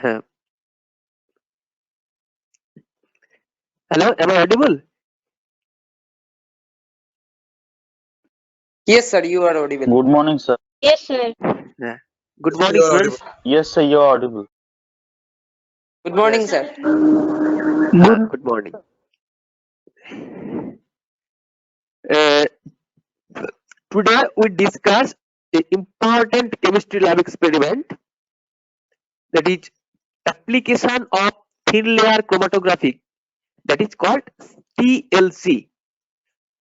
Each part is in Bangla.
হ্যাঁ, hello, am I audible? Yes, sir, you are audible. Good morning, sir. Yes, sir. Yeah. Good morning, students. Yes, sir, you are audible. Good morning, Yes. sir. Good morning. Uh, Today we discuss the important chemistry lab experiment, that is application of thin layer chromatography, that is called TLC,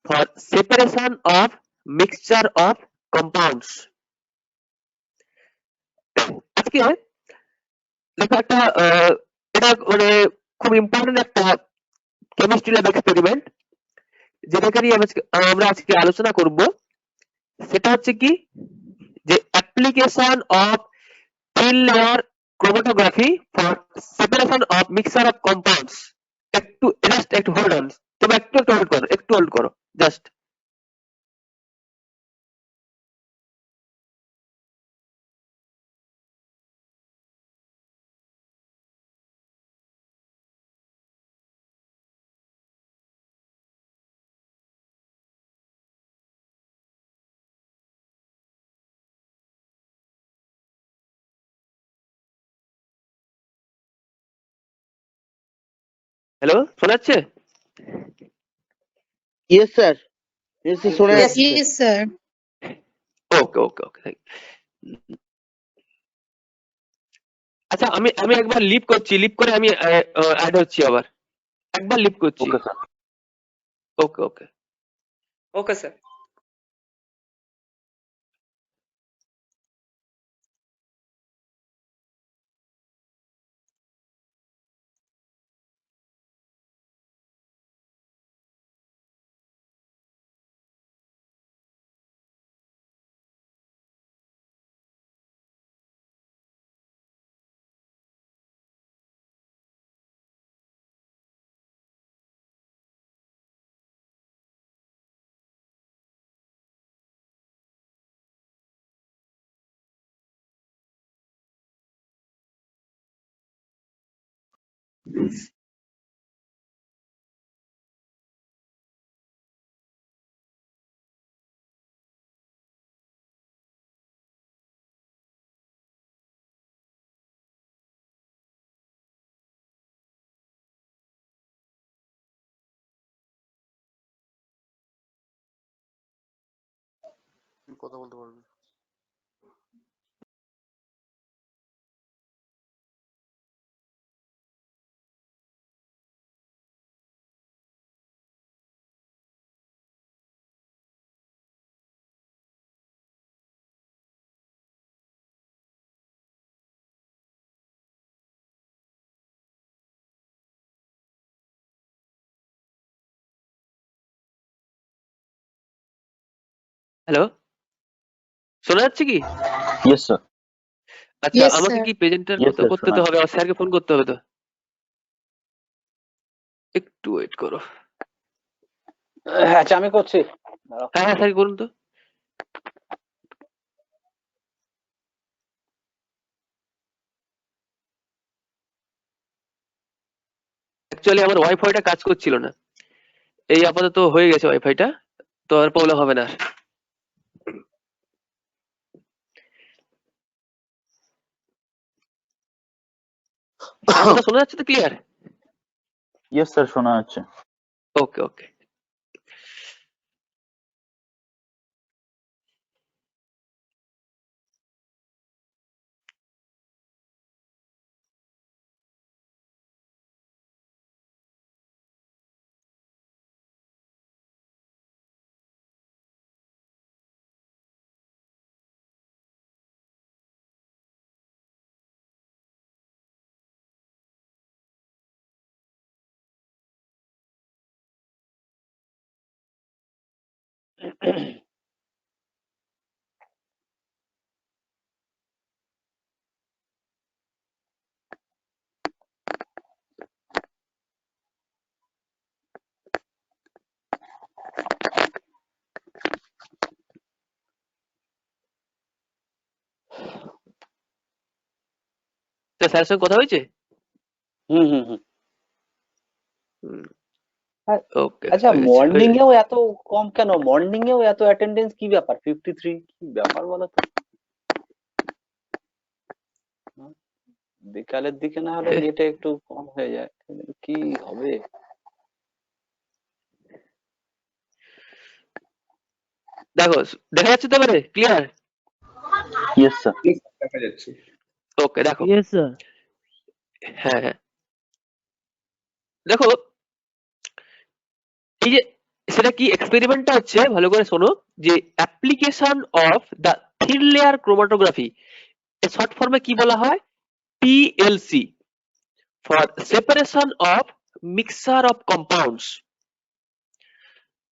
for separation of mixture of compounds. আজকে দেখো একটা এটা মানে খুব ইম্পর্টেন্ট একটা কেমিস্ট্রি ল্যাব এক্সপেরিমেন্ট, যেটাকে নিয়ে আমরা আজকে আলোচনা করব। সেটা হচ্ছে কি, যে application of thin layer chromatography for separation of mixture of compounds. একটু হোল্ড অন, তবে একটু হোল্ড করো জাস্ট। হ্যালো, শোনা যাচ্ছে? Yes, sir. Yes, sir. শোনা Yes. যাচ্ছে। Yes, sir. ওকে ওকে ওকে। আচ্ছা, আমি একবার লিভ করছি, লিভ করে আমি অ্যাড হচ্ছি, আবার একবার লিভ করছি। Okay, sir. ওকে ওকে। Okay, sir. কথা বলতে পারবে। হ্যালো, শোনা যাচ্ছে কি? Yes, sir. আচ্ছা, Yes, আমাকে sir. কি প্রেজেন্টার Yes, sir, করতে শোনা হবে? আর স্যারকে ফোন করতে হবে তো? একটু ওয়েট করো। আচ্ছা, আমি করছি। হ্যাঁ হ্যাঁ, স্যার করুন তো। অ্যাকচুয়ালি আমার ওয়াইফাইটা কাজ করছিল না, এই আপাতত হয়ে গেছে ওয়াইফাইটা, তো আর প্রবলেম হবে না। আমার কথা শোনা যাচ্ছে তো ক্লিয়ার? Yes, sir, শোনা যাচ্ছে। ওকে ওকে। আপনার স্যারের সঙ্গে কথা হয়েছে? হুম হুম হুম ওকে, আচ্ছা, মর্নিং এও এত কম কেন? মর্নিং এও এত অ্যাটেন্ডেন্স, কি ব্যাপার? 53 কি ব্যাপার বলো তো? বিকালের দিকে না হলে গেটে একটু কম হয়ে যায়, কি হবে? দেখো, দেখা যাচ্ছে তো এবারে ক্লিয়ার? Yes, sir. দেখা যাচ্ছে। ওকে, দেখো। Yes, sir. হ্যাঁ হ্যাঁ, দেখো এই যে সেটা কি এক্সপেরিমেন্টটা হচ্ছে, ভালো করে শোনো, যে application of the thin layer chromatography, short ফর্মে কি বলা হয়? PLC, for separation of mixture of compounds.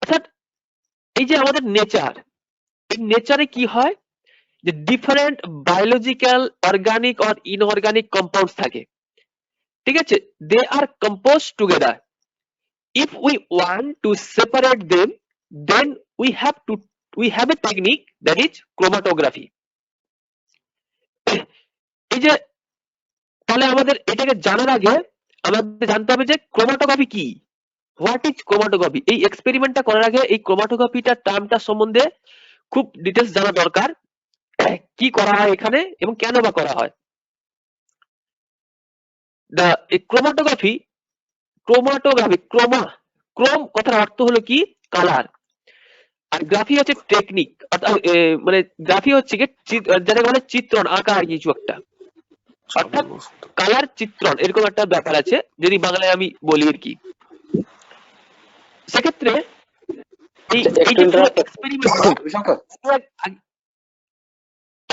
অর্থাৎ এই যে আমাদের নেচার, এই নেচারে কি হয় যে different biological, organic or inorganic compounds থাকে, ঠিক আছে? They are compose together. If we want to separate them, then we have a technique, that is chromatography. এই যে তাহলে আমাদের এটাকে জানার আগে আমাদের জানতে হবে যে ক্রোমাটোগ্রাফি কি, হোয়াট ইজ ক্রোমাটোগ্রাফি। এই এক্সপেরিমেন্টটা করার আগে এই ক্রোমাটোগ্রাফিটার টার্মটা সম্বন্ধে খুব ডিটেলস জানা দরকার, কি করা হয় এখানে এবং কেন বা করা হয়। ক্রোমাটোগ্রাফি, ক্রোম কথার অর্থ হলো কি? কালার। আর গ্রাফি হচ্ছে টেকনিক, মানে গ্রাফি হচ্ছে কি যেটাকে বলে চিত্রণ, আঁকা আর কিছু একটা, অর্থাৎ কালার চিত্রণ, এরকম একটা ব্যাপার আছে যদি বাংলায় আমি বলি আর কি। সেক্ষেত্রে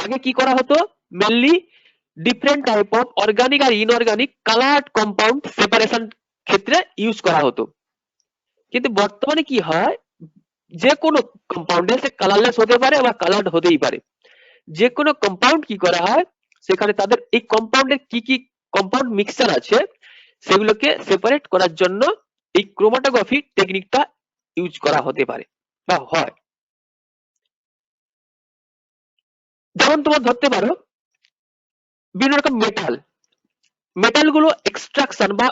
আগে কি করা হতো? Mainly different type of organic আর ইনঅর্গানিক কালার্ড কম্পাউন্ড সেপারেশন ক্ষেত্রে ইউজ করা হতো। কিন্তু বর্তমানে কি হয়, যে কোনো কম্পাউন্ডে সে কালারলেস হতে পারে বা কালার্ড হতেই পারে। যে কোনো কম্পাউন্ড কি করা হয়, সেখানে তাদের এই কম্পাউন্ডের কি কি কম্পাউন্ড মিক্সচার আছে সেগুলোকে সেপারেট করার জন্য এই ক্রোমাটোগ্রাফি টেকনিকটা ইউজ করা হতে পারে বা হয়। যেমন তোমার ধরতে পারো বিভিন্ন রকম মেটাল গুলো এক্সট্রাকশন বা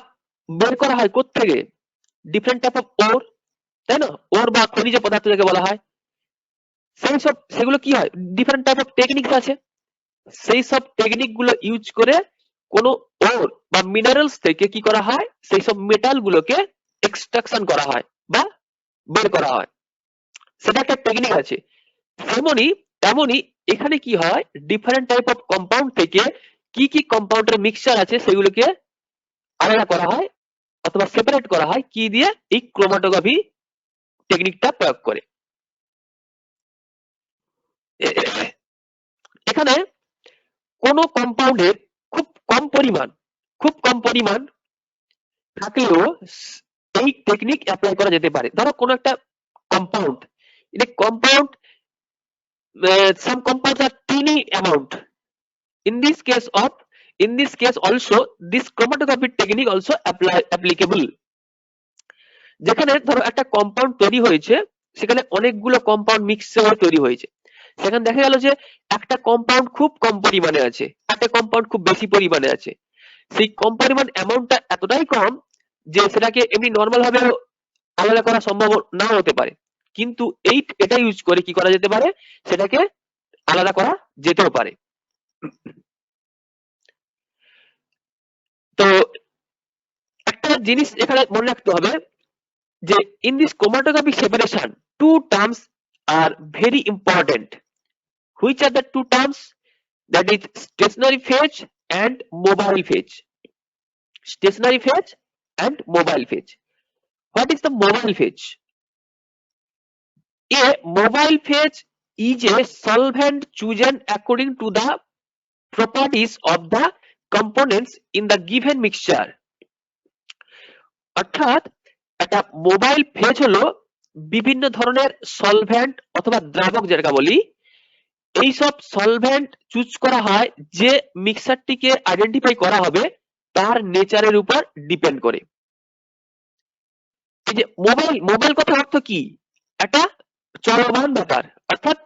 বের করা হয় কোত্থেকে? ডিফারেন্ট টাইপ অফ ওর, তাই না? ওর বা খনিজ পদার্থ যাকে বলা হয়, সেগুলো কি হয়, ডিফারেন্ট টাইপ অফ টেকনিক আছে। সেই সব টেকনিক গুলো ইউজ করে কোনো ওর বা মিনারেলস থেকে কি করা হয়, সেই সব মেটাল গুলোকে এক্সট্রাকশন করা হয় বা বের করা হয়, সেটা একটা টেকনিক আছে। তেমনি এখানে কি হয়, ডিফারেন্ট টাইপ অফ কম্পাউন্ড থেকে কি কি কম্পাউন্ডের মিক্সচার আছে সেগুলোকে আলাদা করা হয় অথবা সেপারেট করা হয় কি দিয়ে? এই ক্রোমাটোগ্রাফি টেকনিকটা প্রয়োগ করে। এখানে কোন কম্পাউন্ডের খুব কম পরিমাণ থাকলেও এই টেকনিক অ্যাপ্লাই করা যেতে পারে। ধরো কোন একটা compound, some compounds are teeny amount. In this case also this chromatography technique also applicable. যেখানে ধরো একটা কম্পাউন্ড তৈরি হয়েছে, সেখানে অনেকগুলো কম্পাউন্ড মিক্স হয়ে তৈরি হয়েছে, সেখানে দেখা গেল যে একটা কম্পাউন্ড খুব কম পরিমাণে আছে, একটা কম্পাউন্ড খুব বেশি পরিমাণে আছে। সেই কম পরিমাণ অ্যামাউন্টটা এতটাই কম যে সেটাকে এমনি নর্মাল ভাবে আলাদা করা সম্ভব না হতে পারে, কিন্তু এটা ইউজ করে কি করা যেতে পারে, সেটাকে আলাদা করা যেতেও পারে। তো একটা জিনিস এখানে মনে রাখতে হবে যে in this chromatographic separation two terms are very important. Which are the two terms? That is stationary phase and mobile phase. Stationary phase and mobile phase. What is the mobile phase? A mobile phase is a solvent chosen according to the properties of the components in the given mixture. অর্থাৎ একটা মোবাইল ফেজ হলো বিভিন্ন ধরনের সলভেন্ট অথবা দ্রাবক যেটা বলি, এই সব সলভেন্ট চুজ করা হয় যে মিক্সারটিকে আইডেন্টিফাই করা হবে তার নেচারের উপর ডিপেন্ড করে। এই যে মোবাইল কথার অর্থ কি? একটা চলমান ব্যাপার, অর্থাৎ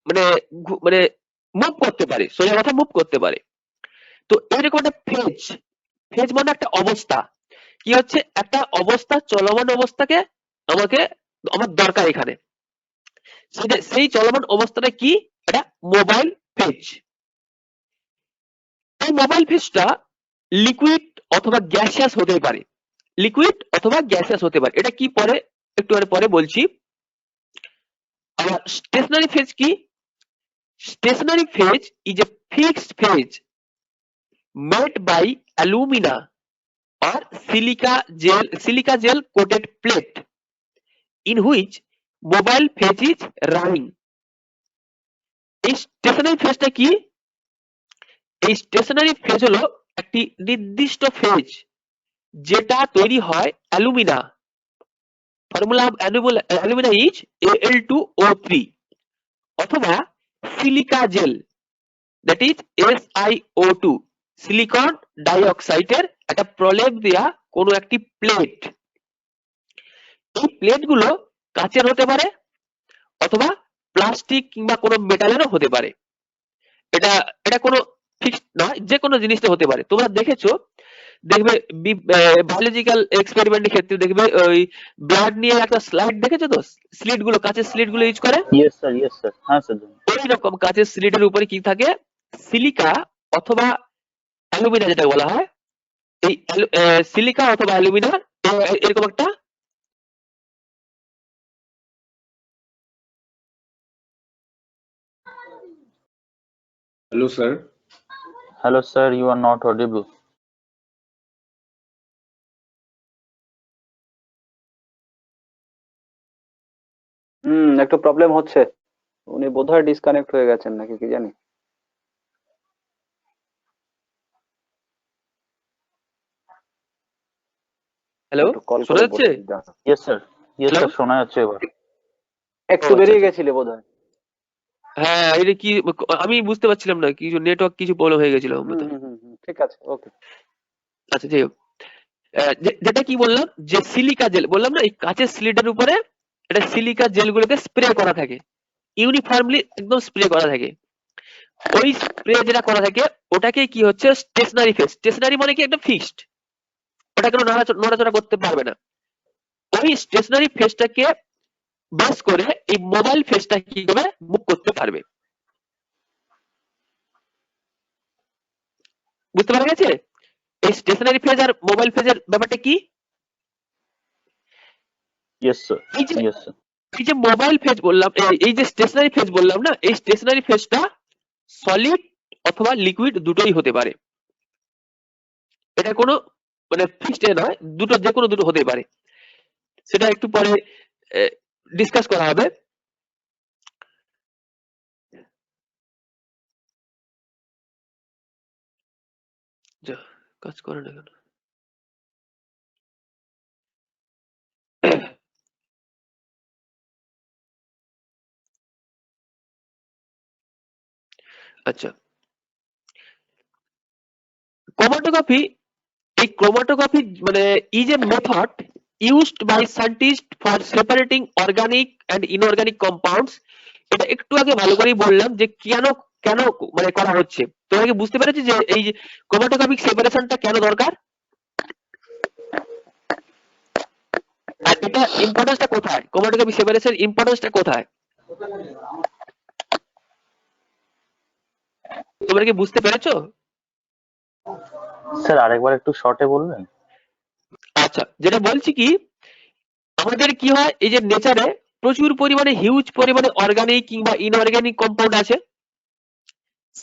মানে মুভ করতে পারে, সোজা কথা মুভ করতে পারে। তো এরকম একটা ফেজ, ফেজ মানে একটা অবস্থা, কি হচ্ছে একটা অবস্থা, চলমান অবস্থাকে আমাকে আমার দরকার এখানে, সেই চলমান অবস্থাটা কি, একটা মোবাইল ফেজ। এই মোবাইল ফেজটা লিকুইড অথবা গ্যাসিয়াস হতে পারে, লিকুইড অথবা গ্যাসিয়াস হতে পারে। এটা কি পরে একটু পরে বলছি। আর স্টেশনারি ফেজ কি? Stationary phase is a fixed phase made by alumina or silica gel coated plate in which mobile phase is running. এই স্টেশনারি ফেজটা কি? এই স্টেশনারি ফেজ হলো একটি নির্দিষ্ট ফেজ যেটা তৈরি হয় alumina, formula alumina is Al2O3, অথবা silica gel, that is SiO2, silicon ডাইঅক্সাইডের একটা প্রলেপ দেয়া কোনো একটি প্লেট। এই প্লেট গুলো কাচের হতে পারে অথবা প্লাস্টিক কিংবা কোনো মেটালেরও হতে পারে। এটা এটা কোনো ফিক্সড নয়, যে কোনো জিনিসটা হতে পারে। তোমরা দেখেছো, দেখবে বায়োলজিক্যাল এক্সপেরিমেন্টের ক্ষেত্রে দেখবে ওই ব্লাড নিয়ে একটা স্লাইড দেখেছো তো, স্লিট গুলো, কাচের স্লিট গুলো ইউজ করে। Yes, sir. Yes, sir. हाँ sir. ওই রকম কাচের স্লিটের উপরে কি থাকে, সিলিকা অথবা অ্যালুমিনা যেটা বলা হয়, এই সিলিকা অথবা অ্যালুমিনা এরকম একটা Hello, sir. Hello, sir. You are not audible. একটু প্রবলেম হচ্ছে, উনি বোধহয় ডিসকানেক্ট হয়ে গেছেন নাকি কি জানি। হ্যালো, একটু কল শোনা করে যাচ্ছে? বলে দিন। Yes, sir. Yes, Hello? sir. শোনা যাচ্ছে এবার। একটু ও, বেরিয়ে আচ্ছা, গেছিলে বোধহয়। হ্যাঁ এটা কি, আমি বুঝতে পারছিলাম না, কিছু নেটওয়ার্ক কিছু প্রবলেম হয়ে গেছিল হুম বোধহয়। হুম হুম হুম, ঠিক আছে, ওকে। আচ্ছা যাই হোক, যেটা কি বললাম, যে সিলিকা জেল বললাম না, এই কাঁচের স্লিটের উপরে এটা সিলিকা জেল গুলোকে স্প্রে করা থাকে, ইউনিফর্মলি একদম স্প্রে করা থাকে। ওই স্প্রে যেটা করা থাকে ওটাকে কি হচ্ছে স্টেশনারি ফেজ। স্টেশনারি মানে কি একটা ফিক্সড, ওটা কোনো নড়াচড়া করতে পারবে না। ওই স্টেশনারি ফেজটাকে বেস করে এই মোবাইল ফেজটা কি করে মুভ করতে পারবে। বুঝতে পারা গেছে এই স্টেশনারি ফেজ আর মোবাইল ফেজের ব্যাপারটা কি? Yes, sir. এই যে Yes, sir. এই যে মোবাইল ফেজ বললাম, এই যে স্টেশনারি ফেজ বললাম না, এই স্টেশনারি ফেজটা সলিড অথবা লিকুইড দুটোই হতে পারে। এটা কোনো মানে ফিক্সড নয়, দুটো যে কোনো দুটো হতে পারে। সেটা একটু পরে ডিসকাস করা হবে। যা, কাজ করে না কেন? আচ্ছা, ক্রোমাটোগ্রাফি, এই ক্রোমাটোগ্রাফি মানে is a method used by scientists for separating organic and inorganic compounds. এটা একটু আগে ভালো করেই বললাম যে কেন কেন মানে করা হচ্ছে। তোমরা কি বুঝতে পেরেছো যে এই ক্রোমাটোগ্রাফিক সেপারেশনটা কেন দরকার? আর এটা ইম্পর্টেন্সটা কোথায়, ক্রোমাটোগ্রাফিক সেপারেশন ইম্পর্টেন্সটা কোথায় তোমরা কি বুঝতে পেরেছো? স্যার আরেকবার একটু শর্টে বলবেন? আচ্ছা, যেটা বলছি কি, আমাদের কি হয় এই যে নেচারে প্রচুর পরিমাণে হিউজ পরিমাণে অর্গানিক কিংবা ইনঅর্গানিক কম্পাউন্ড আছে।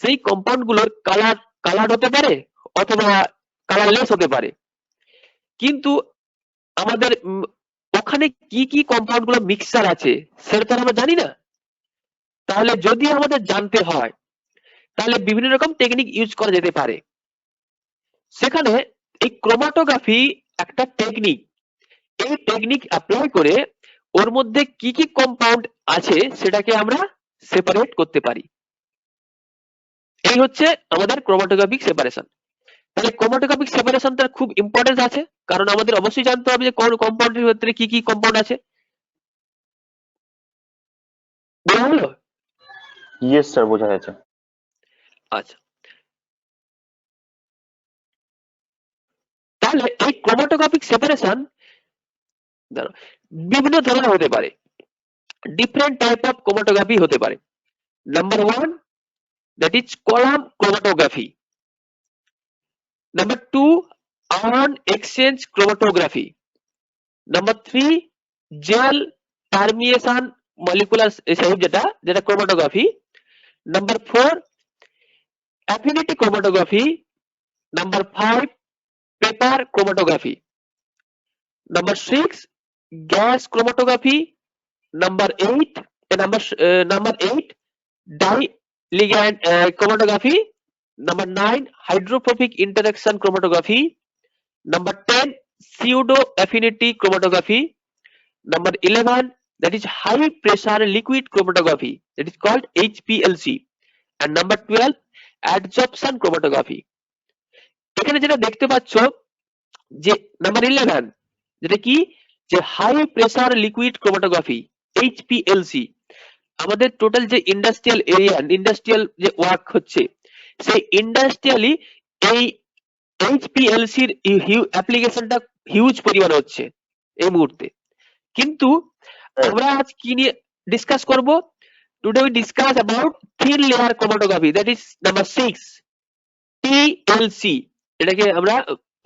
সেই কম্পাউন্ড গুলোর কালার হতে পারে অথবা কালারলেস হতে পারে, কিন্তু আমাদের ওখানে কি কি কম্পাউন্ড গুলো মিক্সচার আছে সেটা তো আমরা জানি না। তাহলে যদি আমাদের জানতে হয় তাহলে বিভিন্ন রকম টেকনিক ইউজ করা যেতে পারে। সেখানে এই ক্রোমাটোগ্রাফি একটা টেকনিক, এই টেকনিক অ্যাপ্লাই করে ওর মধ্যে কি কি কম্পাউন্ড আছে সেটাকে আমরা সেপারেট করতে পারি। এই হচ্ছে আমাদের ক্রোমাটোগ্রাফিক সেপারেশন। তাহলে ক্রোমাটোগ্রাফিক সেপারেশনটার খুব ইম্পর্টেন্স আছে, কারণ আমাদের অবশ্যই জানতে হবে যে কোন কম্পাউন্ডের ভিতরে কি কি কম্পাউন্ড আছে। বোঝা হলো? ইয়েস স্যার, বোঝা গেছে। আচ্ছা, ক্রোমাটোগ্রাফিক সেপারেশন বিভিন্ন ধরনের হতে পারে, ডিফারেন্ট টাইপ অফ ক্রোমাটোগ্রাফি হতে পারে। Number 1 that is column chromatography. Number 2 ion exchange chromatography. Number 3 gel permeation molecular shape যেটা chromatography. Number 4 affinity chromatography. Number 5 paper chromatography. Number 6 gas chromatography. Number 8 dye ligand chromatography. Number 9 hydrophobic interaction chromatography. Number 10 pseudo affinity chromatography. Number 11 that is high pressure liquid chromatography, that is called HPLC. And number 12 adsorption chromatography. এখানে যেটা দেখতে পাচ্ছ যে নাম্বার 11 যেটা কি যে high pressure liquid chromatography HPLC, আমাদের টোটাল যে ইন্ডাস্ট্রিয়াল এরিয়া ইন্ডাস্ট্রিয়াল যে ওয়ার্ক হচ্ছে সেই ইন্ডাস্ট্রিয়ালি এই HPLC এর অ্যাপ্লিকেশনটা হিউজ পরিমাণে হচ্ছে এই মুহূর্তে। কিন্তু আমরা আজ কি নিয়ে ডিসকাস করব? Today we discuss about thin layer chromatography, that is number 6 TLC। এটাকে আমরা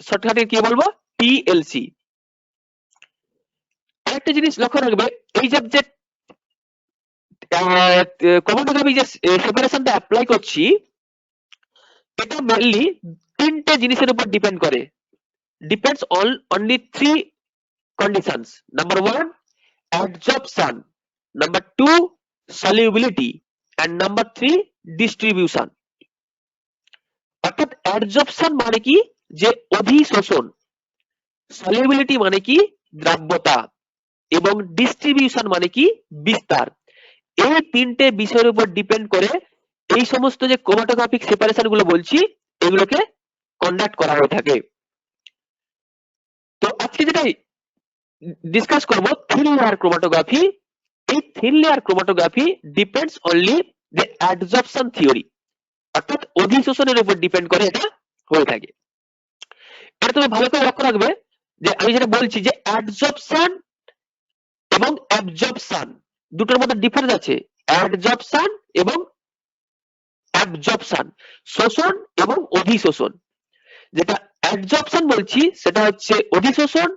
শর্টকাটে কি বলবো? TLC। আরেকটা জিনিস লক্ষ্য রাখবে, এই যে ক্রোমাটোগ্রাফি যে সেপারেশনটা অ্যাপ্লাই করছি এটা মেইনলি তিনটে জিনিসের উপর ডিপেন্ড করে, depends on only 3 conditions. Number 1 adsorption, number 2 solubility, and number 3 distribution. অর্থাৎ adsorption মানে কি যে অধিশোষণ, solubility মানে কি দ্রাব্যতা, এবং distribution মানে কি বিস্তার। এই তিনটে বিষয়ের উপর ডিপেন্ড করে এই সমস্ত যে ক্রোমাটোগ্রাফিক সেপারেশন গুলো বলছি এগুলোকে কন্ডাক্ট করা হয়ে থাকে। তো আজকে যেটা ডিসকাস করব থিন লেয়ার ক্রোমাটোগ্রাফি। এই thin layer chromatography depends only the adsorption theory, অর্থাৎ অধিশোষণের উপর ডিপেন্ড করে এটা হয়ে থাকে। এটা তুমি ভালো করে লক্ষ্য রাখবে যে আমি যেটা বলছি যে অ্যাডসর্পশন এবং অ্যাবজর্পশন দুটোর মধ্যে ডিফারেন্স আছে। অ্যাডসর্পশন এবং অ্যাবজর্পশন, শোষণ এবং অধিশোষণ। যেটা অ্যাডসর্পশন বলছি সেটা হচ্ছে অধিশোষণ,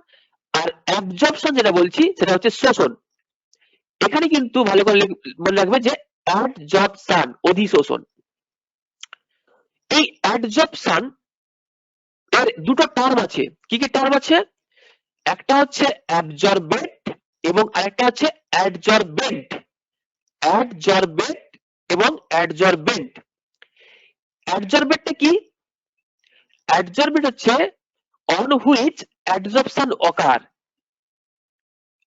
আর অ্যাবজর্পশন যেটা বলছি সেটা হচ্ছে শোষণ। এখানে কিন্তু ভালো করে মনে রাখবে যে অ্যাডসর্পশন অধিশোষণ। এই অ্যাডসর্পশন এর দুটো টার্ম আছে। কি কি টার্ম আছে? একটা হচ্ছে অ্যাবজর্বেট এবং আরেকটা হচ্ছে অ্যাডজর্বেন্ট। অ্যাডজর্বেট এবং অ্যাডজর্বেন্ট। অ্যাডজর্বেন্টটা কি? অ্যাডজর্বেন্ট হচ্ছে অন হুইচ অ্যাডসর্পশন অকার,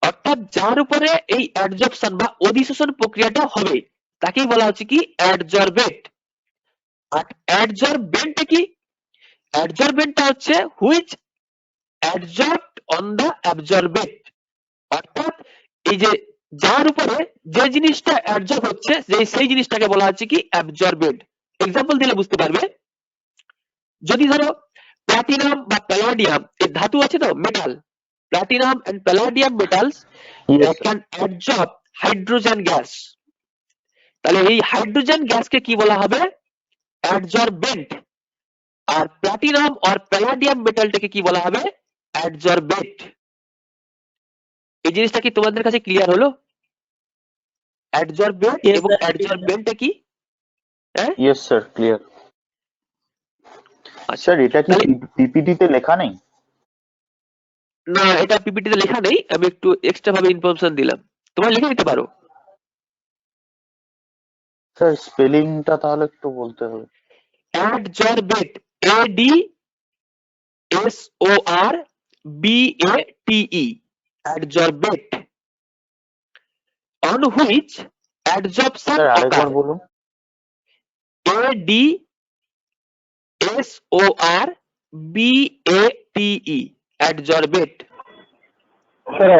অর্থাৎ যার উপরে এই অ্যাডসর্পশন বা অধিশোষণ প্রক্রিয়াটা হবে তাকেই বলা হচ্ছে কি অ্যাডজর্বেট। আর অ্যাডজর্বেন্টটা কি? অ্যাডজর্বেন্টটা হচ্ছে হুইচ অ্যাডজর্বড অন দা অ্যাবজর্বেট, অর্থাৎ এই যে যার উপরে যে জিনিসটা অ্যাডজর্ব হচ্ছে সেই জিনিসটাকে বলা হচ্ছে কি অ্যাবজর্বেন্ট। এক্সাম্পল দিলে বুঝতে পারবে। যদি ধরো প্লাটিনাম বা প্যালাডিয়াম এই ধাতু আছে তো metal, platinum and palladium metals Yes, sir. can absorb hydrogen gas, তাহলে এই হাইড্রোজেন গ্যাসকে কি বলা হবে? অ্যাডজর্বেন্ট। আর প্লাটিনাম আর প্যালাডিয়াম মেটালটাকে কি বলা হবে? অ্যাডজর্বেট। এই জিনিসটা কি তোমাদের কাছে ক্লিয়ার হলো? অ্যাডজর্বেট Yes, এবং sir. অ্যাডজর্বেন্টটা কি? হ্যাঁ Yes, sir. Clear. আচ্ছা, স্যার এটা কি তাহলে- পিপিটি তে লেখা নেই? না এটা পিপিটিতে লেখা নেই, আমি একটু এক্সট্রা ভাবে ইনফরমেশন দিলাম, তোমরা লিখে নিতে পারো। স্যার স্পেলিংটা তাহলে একটু বলতে হবে। অ্যাডজর্বেট, ADSORBATE, adsorbate, on which adsorption sir আরেকবার occurs. বলুন। ADSORBATE, adsorbate। স্যার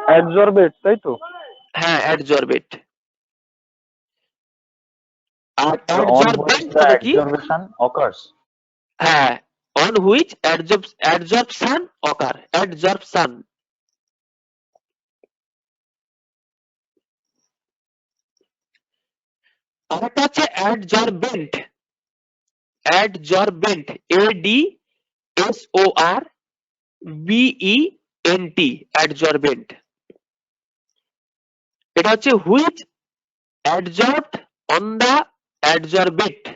অ্যাডজর্বেট তাই তো? হ্যাঁ adsorbate। R On which adsorbent the মানে কি? adsorption occurs. হ্যাঁ on which adsorption occur. Adsorption. আরেকটা হচ্ছে adsorbent. Adsorbent. ADSORBENT. Adsorbent. এটা হচ্ছে which adsorbed on the adsorbate.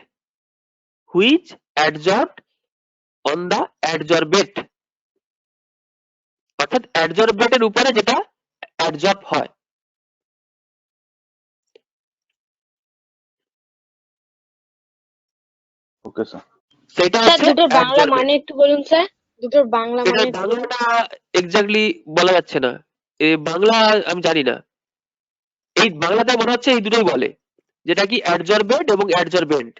Which adsorbed on the adsorbate. অর্থাৎ adsorbate এর উপরে যেটা adsorb হয়। Okay sir. সেটা স্যার হচ্ছে দুটোর বাংলা adsorbate। মানে একটু বলুন স্যার, দুটোর বাংলা মানে এটার একটু বলুন। বাংলাটা এক্স্যাক্টলি বলা যাচ্ছে না, এই বাংলা আমি জানি না। এই বাংলাতে মনে হচ্ছে এই দুটোই বলে, যেটা কি adsorbate এবং adsorbent।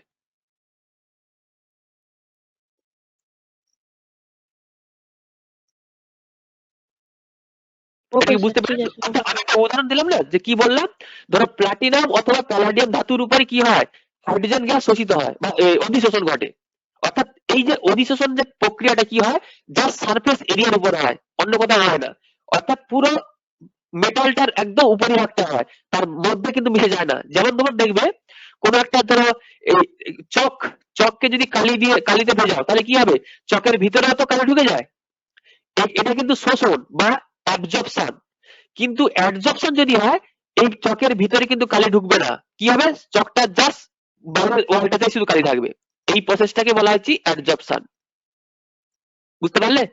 এটা ওকে কি বুঝতে স্যার, ঠিক পেরেছো? আছে। আমি একটা উদাহরণ দিলাম না, যে কি বললাম, ধরো প্লাটিনাম অথবা প্যালাডিয়াম ধাতুর উপরে কি হয়, হাইড্রোজেন গ্যাস শোষিত হয় বা অধিশোষণ ঘটে। অর্থাৎ এই যে অধিশোষণ যে প্রক্রিয়াটা কি হয়, জাস্ট সারফেস এরিয়ার উপরে হয়, অন্য কোথাও হয় না। অর্থাৎ পুরো মেটালটার একদম উপরে রাখতে হয়, তার মধ্যে কিন্তু মিশে যায় না। যেমন তোমার দেখবে কোন একটা ধরো এই চককে যদি কালিতে ভেজাও, তাহলে কি হবে, চকের ভিতরেও তো কালি ঢুকে যায়। এটা কিন্তু শোষণ বা অ্যাবজর্পশন। কিন্তু অ্যাডজর্পশন যদি হয়, এই চকের ভিতরে কিন্তু কালি ঢুকবে না, কি হবে, চকটা জাস্ট বাইরের ওয়ালটাতে শুধু কালি থাকবে। এই প্রসেসটাকে বলা হচ্ছে অ্যাডজর্পশন। বুঝতে পারলে?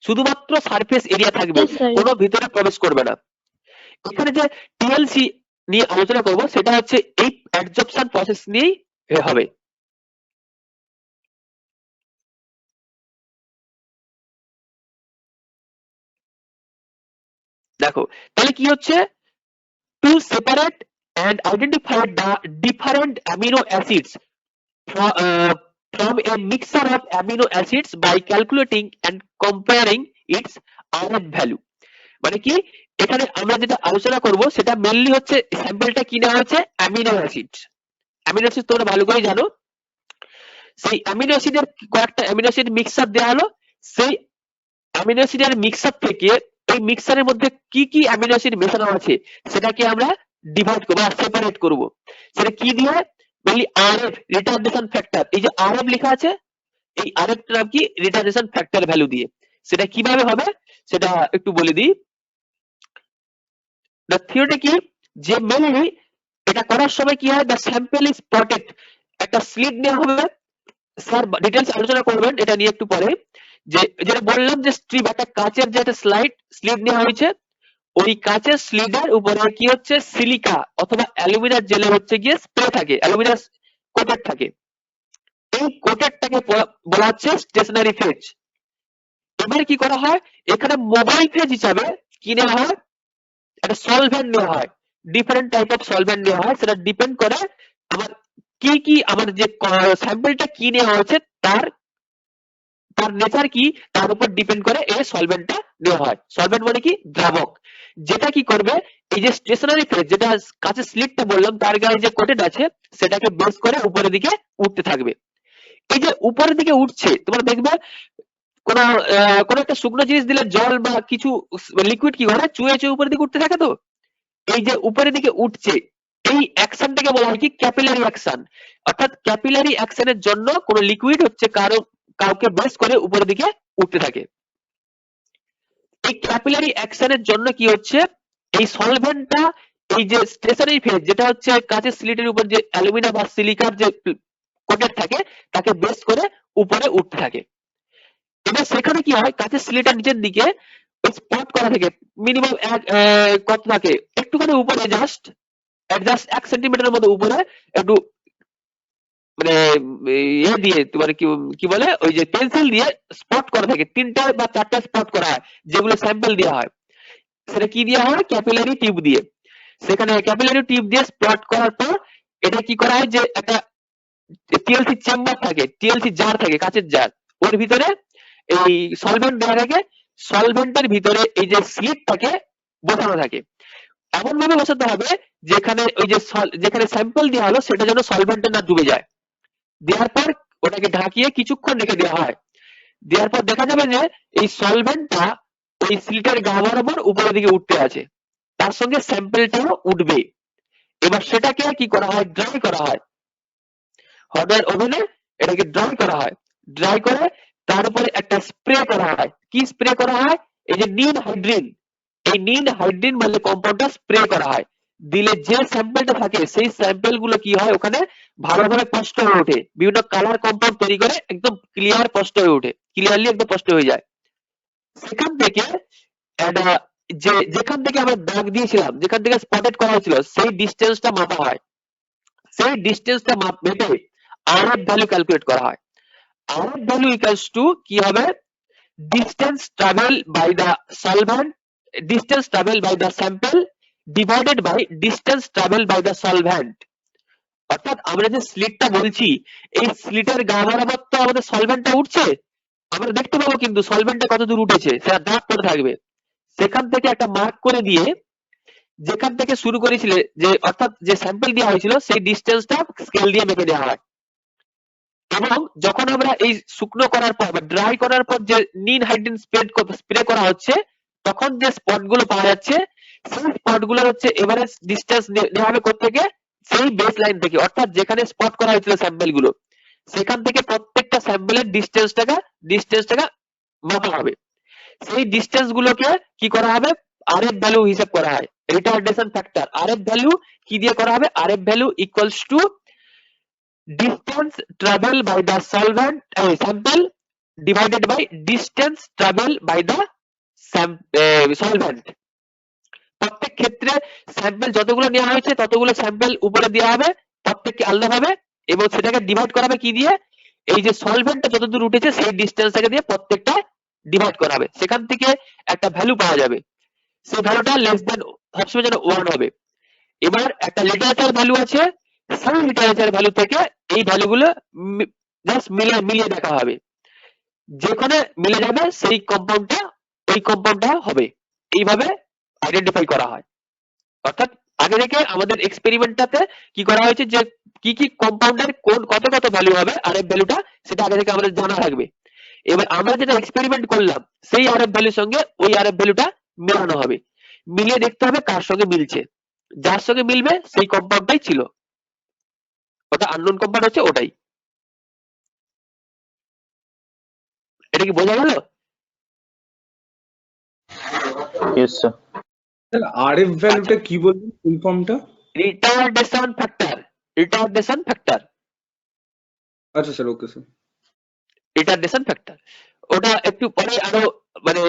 শুধুমাত্র সারফেস এরিয়া থাকবে, Yes, sir. কোনো ভিতরে প্রবেশ করবে না। এখানে যে টিএলসি নিয়ে আলোচনা করব, সেটা হচ্ছে এই অ্যাডজর্পশন প্রসেস নিয়েই হবে। দেখো তাহলে কি হচ্ছে, to separate and identify the different amino acids from a mixture of amino acids by calculating and comparing its RF value। মানে কি, এখানে আমরা যেটা আলোচনা করব সেটা মেইনলি হচ্ছে স্যাম্পলটা কি নেওয়া হচ্ছে, অ্যামিনো অ্যাসিড। অ্যামিনো অ্যাসিড তোমরা ভালো করে জানো, সেই অ্যামিনো অ্যাসিডের কয়েকটা অ্যামিনো অ্যাসিড মিক্সচার দেওয়া হলো। সেই অ্যামিনো অ্যাসিডের মিক্সচার থেকে এই মিক্সচারের মধ্যে কি কি অ্যামিনো অ্যাসিড মেশানো আছে সেটাকে আমরা ডিভাইড করব বা সেপারেট করব। সেটা কি দিয়ে, মেইনলি আরএফ, রিটার্ডেশন ফ্যাক্টর। এই যে আরএফ লেখা আছে, এই আরএফ এর নাম কি, রিটার্ডেশন ফ্যাক্টর ভ্যালু দিয়ে। সেটা কিভাবে হবে সেটা একটু বলে দিই। দ্য থিওরি কি, যে মেইনলি এটা করার সময় কি হয়, দ্য স্যাম্পল ইজ স্পটেড। একটা স্লিট নেওয়া হবে, স্যার ডিটেইলস আলোচনা করবেন এটা নিয়ে একটু পরে। যে যেটা বললাম যে স্ট্রিপ, একটা কাচের যে একটা স্লিট নেওয়া হয়েছে, ওই কাচের স্লিটের উপরে কি হচ্ছে, সিলিকা অথবা অ্যালুমিনিয়াম জেলে হচ্ছে গিয়ে স্প্রে থাকে, অ্যালুমিনিয়াম কোটেড থাকে। এই কোটেডটাকে বলা হচ্ছে স্টেশনারি ফেজ। এবারে কি করা হয়, এখানে মোবাইল ফেজ হিসাবে কি নেওয়া হয়, একটা সলভেন্ট নেওয়া হয়, ডিফারেন্ট টাইপ অফ সলভেন্ট নেওয়া হয়। সেটা ডিপেন্ড করে আমার কি আমার যে স্যাম্পলটা কি নেওয়া হয়েছে তার নেচার কি, তার উপর ডিপেন্ড করে এই সলভেন্টটা নেওয়া হয়। সলভেন্ট মানে কি, দ্রাবক। যেটা কি করবে, এই যে স্টেশনারি ফেজ, যেটা কাছে স্লিটটা বললাম, তার গায়ে যে কোটেড আছে সেটাকে বেস করে উপরের দিকে উঠতে থাকবে। এই যে উপরের দিকে উঠছে, তোমরা দেখবে কোন একটা শুকনো জিনিস দিলে, জল বা কিছু লিকুইড কি করে, চুয়ে চুয়ে উপরের দিকে উঠতে থাকে। তো এই যে উপরের দিকে উঠছে, এই অ্যাকশনটাকে বলা হয় কি, ক্যাপিলারি অ্যাকশন। অর্থাৎ ক্যাপিলারি অ্যাকশনের জন্য কোন লিকুইড হচ্ছে কাউকে বেস করে উপরের দিকে উঠতে থাকে। এই ক্যাপিলারি অ্যাকশনের জন্য কি হচ্ছে, এই সলভেন্টটা এই যে স্টেশনারি ফেজ, যেটা হচ্ছে কাঁচের স্লিটের উপর যে অ্যালুমিনিয়াম বা সিলিকার যে কোটেড থাকে, তাকে বেস করে উপরে উঠতে থাকে। এবার সেখানে কি হয়, কাঁচের স্লিটের নিচের দিকে স্পট করা থাকে, মিনিমাম কত থাকে, একটুখানি উপরে, জাস্ট 1 সেন্টিমিটারের মতো উপরে একটু মানে ইয়ে দিয়ে, তোমার কি বলে, ওই যে পেন্সিল দিয়ে স্পট করা থাকে, 3টা বা 4টা স্পট করা হয়, যেগুলো স্যাম্পল দেওয়া হয়। সেটা কি দেওয়া হয়, ক্যাপিলারি টিউব দিয়ে। সেখানে ক্যাপিলারি টিউব দিয়ে স্পট করার পর এটা কি করা হয়, যে একটা টিএলসি চেম্বার থাকে, টিএলসি জার থাকে, কাঁচের জার, ওর ভিতরে এই সলভেন্ট দেওয়া থাকে। সলভেন্টের ভিতরে এই যে স্লিটটাকে বসানো থাকে, এমন ভাবে বসাতে হবে যেখানে ওই যে যেখানে স্যাম্পল দেওয়া হলো সেটা যেন সলভেন্টে না ডুবে যায়। দেওয়ার পর ওটাকে ঢাকিয়ে কিছুক্ষণ রেখে দেওয়া হয়। দেওয়ার পর দেখা যাবে যে এই সলভেন্টটা ওই স্লিটের গা বরাবর উপরের দিকে উঠতে আছে, তার সঙ্গে স্যাম্পেলটাও উঠবে। এবার সেটাকে কি করা হয়, ড্রাই করা হয় হট এয়ার ওভেনে, এটাকে ড্রাই করা হয়। ড্রাই করে তার উপরে একটা স্প্রে করা হয়। কি স্প্রে করা হয়, এই যে নিন হাইড্রিন, এই নিন হাইড্রিন বলে কম্পাউন্ডটা স্প্রে করা হয়। দিলে যে স্যাম্পেলটা থাকে সেই স্যাম্পেল গুলো কি হয় ওখানে ভালোভাবে স্পষ্ট হয়ে ওঠে, বিভিন্ন কালার কম্পাউন্ড তৈরি করে একদম ক্লিয়ার স্পষ্ট হয়ে ওঠে, ক্লিয়ারলি একদম স্পষ্ট হয়ে যায়। সেখান থেকে একটা যেখান থেকে আমরা দাগ দিয়েছিলাম, যেখান থেকে স্পটেড করা হয়েছিল, সেই ডিসটেন্সটা মাপা হয়। সেই ডিসটেন্সটা মেপে RF ভ্যালু ক্যালকুলেট করা হয়। RF ভ্যালু ইকুয়ালস টু কি হবে, distance travel by the solvent, distance travel by the sample divided by distance travel by the solvent. অর্থাৎ আমরা যে স্লিটটা বলছি, এই স্লিটের গা বরাবর তো আমাদের সলভেন্টটা উঠছে, আমরা দেখতে পাবো কিন্তু সলভেন্টটা কত দূর উঠেছে, সেটা দাগ করে থাকবে। সেখান থেকে একটা মার্ক করে দিয়ে যেখান থেকে শুরু করেছিলে, যে অর্থাৎ যে স্যাম্পল দেওয়া হয়েছিল সেই ডিসটেন্সটা স্কেল দিয়ে মেপে দেওয়া হয়। এবং যখন আমরা এই শুকনো করার পর বা ড্রাই করার পর যে নিন হাইড্রিন স্প্রে করা হচ্ছে, তখন যে স্পট গুলো পাওয়া যাচ্ছে, সেই স্পট গুলো হচ্ছে এভারেজ ডিসটেন্স নেওয়া হবে থেকে, সেই বেস লাইন থেকে, অর্থাৎ যেখানে স্পট করা হয়েছিল স্যাম্পল গুলো, সেখান থেকে প্রত্যেকটা স্যাম্পলের ডিসটেন্সটাকে মাপা হবে। সেই ডিসটেন্স গুলোকে কি করা হবে, RF ভ্যালু হিসাব করা হয়, রিটার্ডেশন ফ্যাক্টর। RF ভ্যালু কি দিয়ে করা হবে, RF value equals to distance travel by the sample divided by distance travel by the solvent। প্রত্যেক ক্ষেত্রে স্যাম্পল যতগুলো নেওয়া হয়েছে ততগুলো স্যাম্পল উপরে দেওয়া হবে প্রত্যেককে আলাদাভাবে, এবং সেটাকে ডিভাইড করা হবে কি দিয়ে, এই যে সলভেন্টটা যতদূর উঠেছে সেই ডিসটেন্সটাকে দিয়ে প্রত্যেকটা ডিভাইড করা হবে। সেখান থেকে একটা ভ্যালু পাওয়া যাবে, সেই ভ্যালুটা লেস দেন সবসময় যেন 1 হবে। এবার একটা লিটারেচার ভ্যালু আছে, সেই লিটারেচার ভ্যালু থেকে এই ভ্যালুগুলো জাস্ট মিলিয়ে দেখা হবে, যেখানে মিলে যাবে সেই কম্পাউন্ডটা ওই কম্পাউন্ডটা হবে। এইভাবে আইডেন্টিফাই করা হয়। অর্থাৎ আগে থেকে আমাদের এক্সপেরিমেন্টটাতে কি করা হয়েছে, যে কি কি কম্পাউন্ডের কত কত ভ্যালু হবে, RF ভ্যালুটা সেটা আগে থেকে আমাদের জানা থাকবে। এবার আমরা যেটা এক্সপেরিমেন্ট করলাম সেই RF ভ্যালুর সঙ্গে ওই RF ভ্যালুটা মেলানো হবে, মিলিয়ে দেখতে হবে কার সঙ্গে মিলছে। যার সঙ্গে মিলবে সেই কম্পাউন্ডটাই ছিল, ওটা আননোন কম্পাউন্ড হচ্ছে ওটাই। এটা কি বোঝা গেল? Yes sir. স্যার আরএফ ভ্যালুটা কি বলবেন, ফুল ফর্মটা? Retardation factor. Retardation factor. আচ্ছা sir, okay sir. Retardation factor ওটা একটু পরে আরো মানে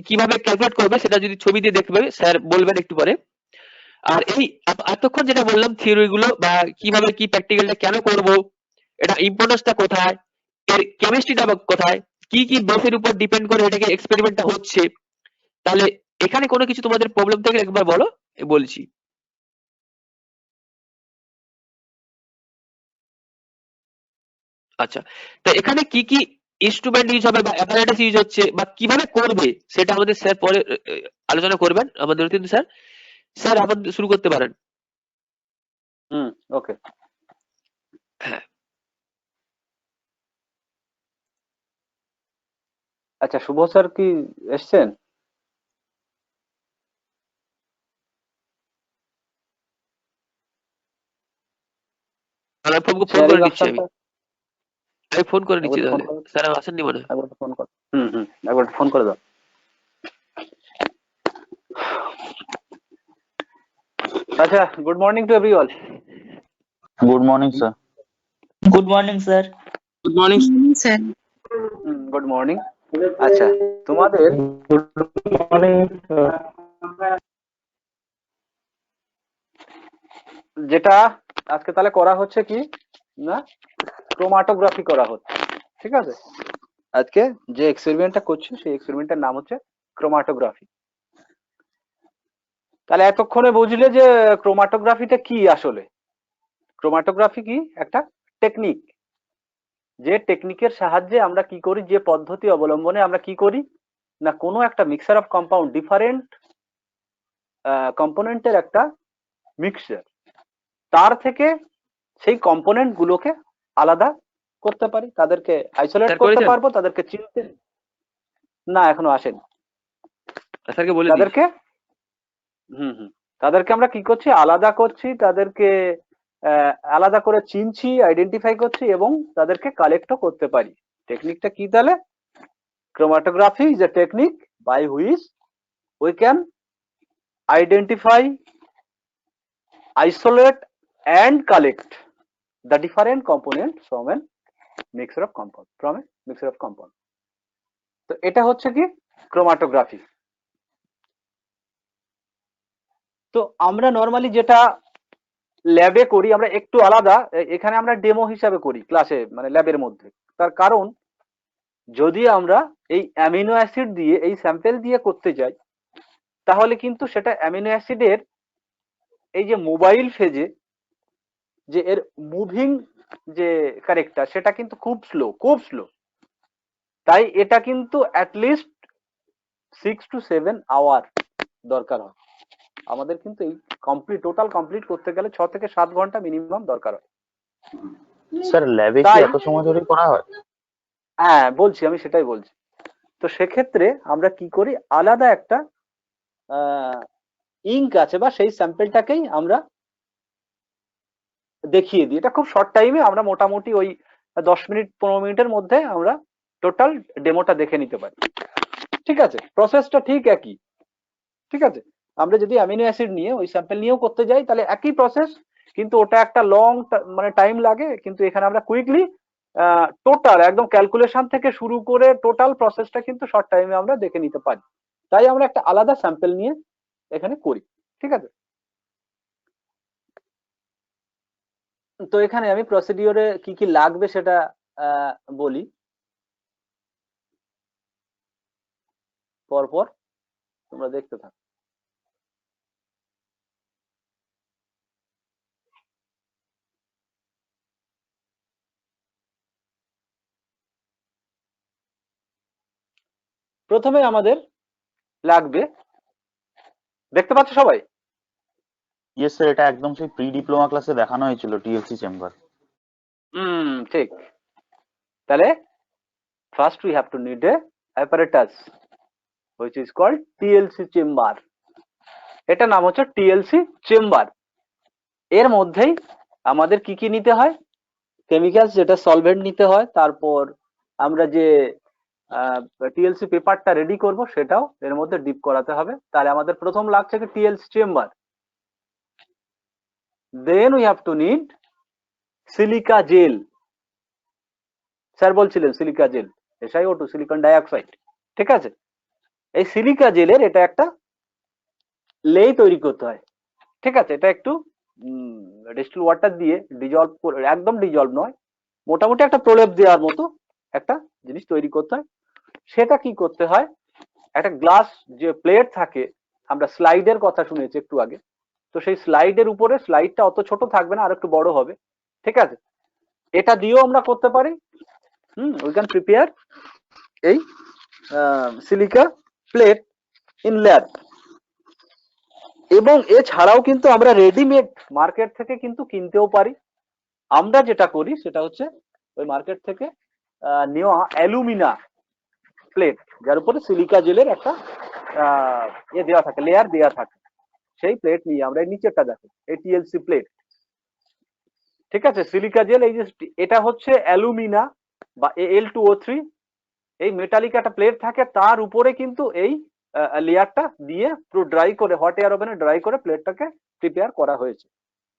কিভাবে ক্যালকুলেট করবে সেটা যদি ছবি দিয়ে দেখবে স্যার বলবেন একটু পরে। আর এই এতক্ষণ যেটা বললাম থিওরি গুলো বা কিভাবে কি প্র্যাকটিক্যালটা কেন করব, এটা ইম্পর্টেন্সটা কোথায়, এর কেমিস্ট্রিটা কোথায়, কি কি বেসের উপর ডিপেন্ড করে এটাকে এক্সপেরিমেন্টটা হচ্ছে, তাহলে এখানে কোনো কিছু তোমাদের প্রবলেম থেকে একবার বলো, বলছি। আচ্ছা, তো এখানে কি কি ইনস্ট্রুমেন্ট ইউজ হবে বা অ্যাপারেটাস ইউজ হচ্ছে বা কিভাবে করবে সেটা আমাদের স্যার পরে আলোচনা করবেন আমাদের অতীন্দ্র স্যার। স্যার আমাদের শুরু করতে পারেন। ওকে। হ্যাঁ, আচ্ছা, শুভ স্যার কি এসছেন? আমি ফোন করে শেয়ারিং নিচ্ছি, আমি ফোন করে নিচ্ছি একবার ফোন তাহলে। করো, স্যার আসেননি মনে হয়। একবার ফোন করো। একবার ফোন করে দাও। আচ্ছা, good morning to everyone. Good morning sir. Good morning, sir. Good morning sir. Good morning. আচ্ছা, তোমাদের যেটা আজকে তাহলে করা হচ্ছে কি না, ক্রোমাটোগ্রাফি করা হচ্ছে, ঠিক আছে? আজকে যে এক্সপেরিমেন্টটা করছি সেই এক্সপেরিমেন্টের নাম হচ্ছে ক্রোমাটোগ্রাফি। তাহলে এতক্ষণে বুঝলে যে ক্রোমাটোগ্রাফিটা কি আসলে। ক্রোমাটোগ্রাফি কি একটা টেকনিক, যে টেকনিকের সাহায্যে আমরা কি করি, যে পদ্ধতি অবলম্বনে আমরা কি করি না, কোনো একটা মিক্সার অফ কম্পাউন্ড, ডিফারেন্ট কম্পোনেন্টের একটা মিক্সচার, তার থেকে সেই কম্পোনেন্ট গুলোকে আলাদা করতে পারি, তাদেরকে আইসোলেট স্যার করতে করেছেন? পারবো, তাদেরকে চিনতে, না এখনো আসেনি, স্যারকে বলে দিই। তাদেরকে তাদেরকে আমরা কি করছি, আলাদা করছি, তাদেরকে আলাদা করে চিনছি, আইডেন্টিফাই করছি এবং তাদেরকে কালেক্টও করতে পারি। টেকনিকটা কি তাহলে? Chromatography is a technique by which we can identify, isolate and collect the different components from a mixture of compound. তো এটা হচ্ছে কি ক্রোমাটোগ্রাফি। তো আমরা নরমালি যেটা ল্যাবে করি, আমরা একটু আলাদা, এখানে আমরা ডেমো হিসাবে করি ক্লাসে, মানে ল্যাবের মধ্যে। তার কারণ যদি আমরা এই অ্যামিনো অ্যাসিড দিয়ে, এই স্যাম্পেল দিয়ে করতে যাই, তাহলে কিন্তু সেটা অ্যামিনো অ্যাসিডের এই যে মোবাইল ফেজে যে এর মুভিং যে ক্যারেক্টার, সেটা কিন্তু খুব স্লো। তাই এটা কিন্তু অ্যাটলিস্ট 6 to 7 আওয়ার দরকার হয় আমাদের, কিন্তু এই টোটাল কমপ্লিট করতে গেলে 6 থেকে 7 ঘন্টা মিনিমাম দরকার হয়। স্যার ল্যাবে কি তাই এত সময় ধরে করা হয়? হ্যাঁ বলছি, আমি সেটাই বলছি। তো সেক্ষেত্রে আমরা কি করি, আলাদা একটা ইঙ্ক আছে বা সেই স্যাম্পেলটাকেই আমরা দেখিয়ে দিই। এটা খুব শর্ট টাইমে আমরা মোটামুটি ওই 10 মিনিট 15 মিনিটের মধ্যে আমরা টোটাল ডেমোটা দেখে নিতে পারি। ঠিক আছে, প্রসেসটা ঠিক একই। ঠিক আছে, আমরা যদি অ্যামিনো অ্যাসিড নিয়ে ওই স্যাম্পেল নিয়েও করতে যাই তাহলে একই প্রসেস, কিন্তু ওটা একটা লং মানে টাইম লাগে, কিন্তু এখানে আমরা কুইকলি টোটাল একদম ক্যালকুলেশন থেকে শুরু করে টোটাল প্রসেসটা কিন্তু শর্ট টাইমে আমরা দেখে নিতে পারি। তাই আমরা একটা আলাদা স্যাম্পেল নিয়ে এখানে করি। ঠিক আছে, তো এখানে আমি প্রসিডিওরে কি কি লাগবে সেটা বলি পরপর, তোমরা দেখতে থাকো। প্রথমে আমাদের লাগবে, দেখতে পাচ্ছ সবাই? ইয়েস স্যার, এটা একদম সেই প্রি ডিপ্লোমা ক্লাসে দেখানো হয়েছিল, টিএলসি চেম্বার। ঠিক। তাহলে first we have to need a apparatus which is called TLC chamber. এটা নাম হচ্ছে টিএলসি চেম্বার। এর মধ্যেই আমাদের কি কি নিতে হয়, কেমিক্যালস, যেটা সলভেন্ট নিতে হয়, তারপর আমরা যে টিএলসি পেপারটা রেডি করব সেটাও এর মধ্যে ডিপ করাতে হবে। তাহলে আমাদের প্রথম লাগছে কি TLC chamber. Then we have to need silica gel. Sir বলছিলেন silica gel, SiO2 silicon dioxide. ঠিক আছে, এই সিলিকা জেলের এটা একটা লেই তৈরি করতে হয়। ঠিক আছে, এটা একটু ডিস্টিল ওয়াটার দিয়ে ডিজলভ করে, একদম ডিজলভ নয়, মোটামুটি একটা প্রলেপ দেওয়ার মতো একটা জিনিস তৈরি করতে হয়। সেটা কি করতে হয়, একটা গ্লাস যে প্লেট থাকে, আমরা স্লাইডের কথা শুনেছি একটু আগে, তো সেই স্লাইডের উপরে, স্লাইডটা অত ছোট থাকবে না, আর একটু বড় হবে। ঠিক আছে, এটা দিয়েও আমরা করতে পারি। উই ক্যান প্রিপেয়ার এই সিলিকা প্লেট ইন ল্যাব। এবং এছাড়াও কিন্তু আমরা রেডিমেড মার্কেট থেকে কিন্তু কিনতেও পারি। আমরা যেটা করি সেটা হচ্ছে ওই মার্কেট থেকে নেওয়া অ্যালুমিনা প্লেট, যার উপরে সিলিকা জেলের একটা দেওয়া থাকে, লেয়ার দেওয়া থাকে, সেই প্লেট নিয়ে আমরা এই নিচেরটা দেখো, এই টিএলসি প্লেট। ঠিক আছে, সিলিকা জেল, এই যে এটা হচ্ছে অ্যালুমিনা বা Al2O3, এই মেটালিক একটা প্লেট থাকে, তার উপরে কিন্তু এই লেয়ারটা দিয়ে পুরো ড্রাই করে, হট এয়ার ওভেনে ড্রাই করে প্লেটটাকে প্রিপেয়ার করা হয়েছে।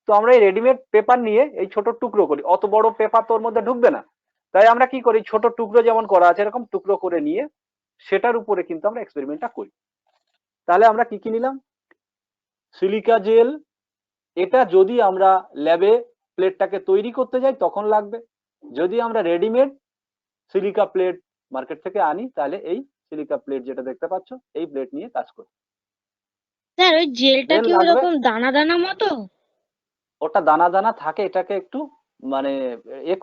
তো আমরা এই রেডিমেড পেপার নিয়ে এই ছোট টুকরো করি, অত বড় পেপার তোর মধ্যে ঢুকবে না, তাই আমরা কি করি, ছোট টুকরো যেমন করা আছে এরকম টুকরো করে নিয়ে সেটার উপরে কিন্তু আমরা এক্সপেরিমেন্টটা করি। তাহলে আমরা কি কি নিলাম, সিলিকা জেল, এটা যদি আমরা ল্যাবে প্লেটটাকে তৈরি করতে যাই তখন লাগবে। যদি আমরা রেডিমেড সিলিকা প্লেট মার্কেট থেকে আনি তাহলে এই সিলিকা প্লেট যেটা দেখতে পাচ্ছ, এই প্লেট নিয়ে কাজ করি। স্যার ওই জেলটা Then কি লাগবে, ওরকম দানা দানা মতো? ওটা দানা দানা থাকে, এটাকে একটু মানে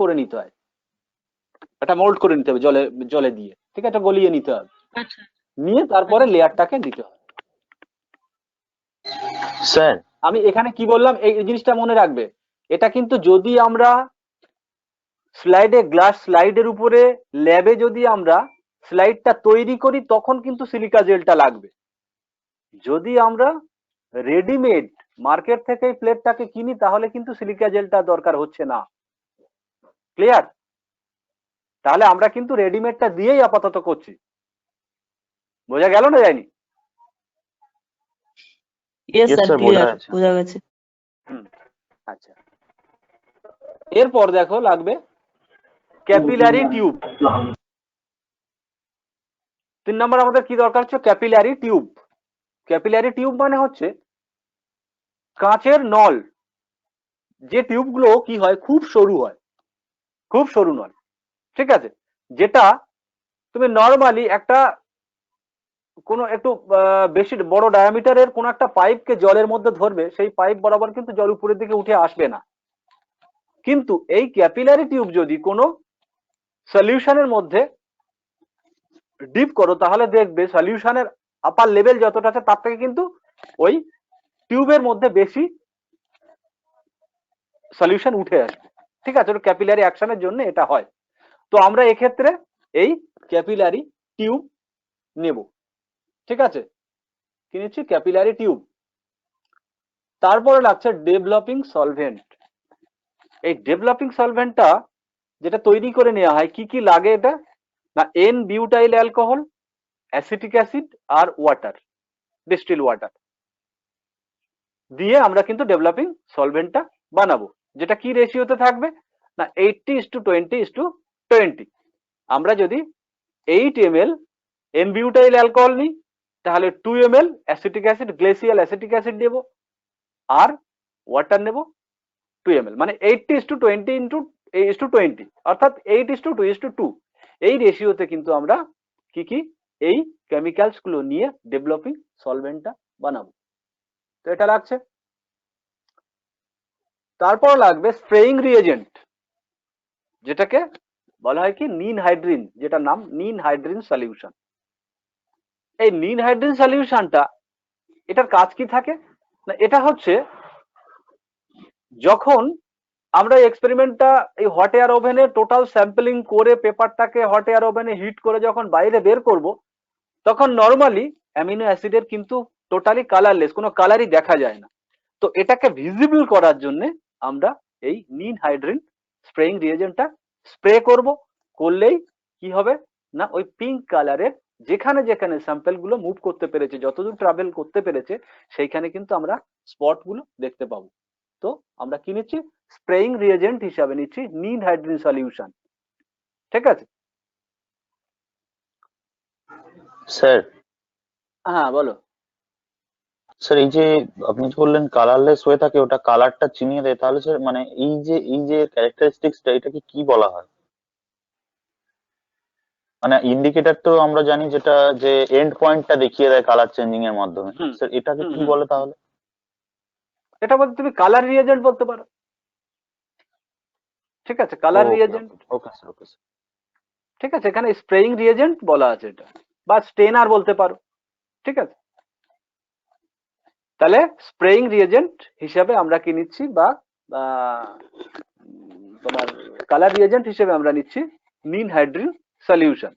করে নিতে হয়, এটা মোল্ড করে নিতে হবে জলে দিয়ে। ঠিক আছে, গলিয়ে নিতে হবে, আচ্ছা নিয়ে তারপরে লেয়ারটাকে দিতে হবে। স্যার আমি এখানে কি বললাম এই জিনিসটা মনে রাখবে, এটা কিন্তু যদি আমরা গ্লাস স্লাইডের উপরে ল্যাবে যদি আমরা স্লাইডটা তৈরি করি তখন কিন্তু সিলিকা জেলটা লাগবে। যদি আমরা রেডিমেড মার্কেট থেকে এই প্লেটটাকে কিনি তাহলে কিন্তু সিলিকা জেলটা দরকার হচ্ছে না। ক্লিয়ার? তাহলে আমরা কিন্তু রেডিমেডটা দিয়েই আপাতত করছি। বোঝা গেল না যায়নি? ইয়েস Yes, স্যার, sir, বোঝা ক্লিয়ার, যাচ্ছে। বোঝা গেছে। আচ্ছা, এরপর দেখো লাগবে ক্যাপিলারি টিউব। 3 নম্বর আমাদের কি দরকার হচ্ছে? Capillary tube. ক্যাপিলারি টিউব মানে হচ্ছে কাঁচের নল, যে টিউবগুলো কি হয় খুব সরু হয়, খুব সরু নল, ঠিক আছে, যেটা তুমি নর্মালি একটা কোনো একটু বেশি বড় ডায়ামিটারের কোন একটা পাইপকে জলের মধ্যে ধরবে, সেই পাইপ বরাবর কিন্তু জল উপরের দিকে উঠে আসবে না। কিন্তু এই ক্যাপিলারি টিউব যদি কোনো সলিউশনের মধ্যে ডিপ করো তাহলে দেখবে সলিউশনের আপার লেভেল যতটা আছে তার থেকে কিন্তু ওই টিউবের মধ্যে বেশি সলিউশন উঠে আসবে। ঠিক আছে, ওটা ক্যাপিলারি অ্যাকশনের জন্য এটা হয়। তো আমরা এক্ষেত্রে এই ক্যাপিলারি টিউব নেব। ঠিক আছে, কি নিচ্ছি? Capillary tube. তারপরে লাগছে ডেভেলপিং সলভেন্ট। এই ডেভেলপিং সলভেন্টটা যেটা তৈরি করে নেওয়া হয়, কি কি লাগে এটা না? N butyl alcohol, acetic acid আর ওয়াটার, ডিস্টিল ওয়াটার দিয়ে আমরা কিন্তু ডেভেলপিং সলভেন্টটা বানাবো। যেটা কি রেশিওতে থাকবে না? 80:20:20। আমরা যদি 8 ml এন বিউটাইল অ্যালকোহল নিই তাহলে 2 ml acetic acid, glacial acetic acid নেব, আর ওয়াটার নেব 2 ml, মানে 80:20 অর্থাৎ 8:2:2। এই রেশিওতে কিন্তু আমরা কি কি এই কেমিক্যালস গুলো নিয়ে ডেভেলপিং সলভেন্টটা বানাবো। তো এটা লাগছে। তারপর লাগবে স্প্রেইং রিএজেন্ট, যেটাকে বলা হয় কি নিন হাইড্রিন, যেটা নাম নিন হাইড্রিন সলিউশন। এই নিন হাইড্রিন সলিউশনটা এটার কাজ কি থাকে না? এটা হচ্ছে যখন আমরা এক্সপেরিমেন্টটা এই হট এয়ার ওভেনে টোটাল স্যাম্পলিং করে পেপারটাকে হট এয়ার ওভেনে হিট করে যখন বাইরে বের করব, তখন নর্মালি অ্যামিনো অ্যাসিডের কিন্তু টোটালি কালারলেস, কোনো কালারই দেখা যায় না। তো এটাকে ভিজিবল করার জন্য আমরা এই নিন হাইড্রিন স্প্রেইং রিএজেন্টটা স্প্রে করব। করলেই কি হবে না? ওই পিঙ্ক কালারের যেখানে যেখানে স্যাম্পল গুলো মুভ করতে পেরেছে, যতদূর ট্রাভেল করতে পেরেছে, সেইখানে কিন্তু আমরা স্পট গুলো দেখতে পাবো। তো আমরা কি নিচ্ছি? স্প্রেইং রিএজেন্ট হিসাবে নিচ্ছি নিন হাইড্রিন সলিউশন। ঠিক আছে স্যার, হ্যাঁ বলো। স্যার এই যে আপনি যে বললেন কালারলেস হয়ে থাকে, ওটা কালারটা চিনিয়ে দেয়, তাহলে স্যার মানে এই যে ক্যারেক্টারিস্টিক্সটা, এটাকে কি বলা হয়? মানে ইন্ডিকেটর তো আমরা জানি যেটা, যে এন্ড পয়েন্টটা দেখিয়ে দেয় কালার চেঞ্জিং এর মাধ্যমে। স্যার এটাকে কি বলে তাহলে? এটা বলতে তুমি কালার রিএজেন্ট বলতে পারো। ঠিক আছে, colour reagent. Okay sir, okay sir. ঠিক আছে, এখানে স্প্রেইং রিএজেন্ট বলা আছে এটা, বা স্টেনার বলতে পারো। ঠিক আছে, তাহলে স্প্রেইং রিএজেন্ট হিসাবে আমরা কি নিচ্ছি, বা তোমার কালার রিএজেন্ট হিসেবে আমরা নিচ্ছি নিন হাইড্রিন সলিউশন।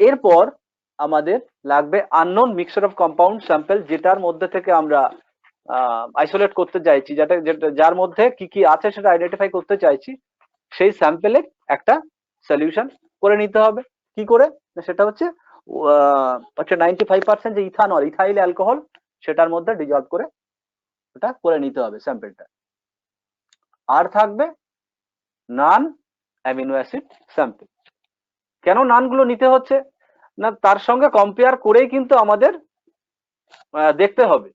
এরপর আমাদের লাগবে unknown mixture of compound sample, যেটার মধ্যে থেকে আমরা আইসোলেট করতে চাইছি, যার মধ্যে কি কি আছে সেটা আইডেন্টিফাই করতে চাইছি। সেই স্যাম্পেলে একটা সলিউশন করে নিতে হবে। কি করে? সেটা হচ্ছে 95% যে ইথানল, ইথাইল অ্যালকোহল, সেটার মধ্যে ডিজলভ করে ওটা করে নিতে হবে স্যাম্পেলটা। আর থাকবে নান অ্যামিনো অ্যাসিড স্যাম্পল। কেন নানগুলো নিতে হচ্ছে না? তার সঙ্গে কম্পেয়ার করেই কিন্তু আমাদের দেখতে হবে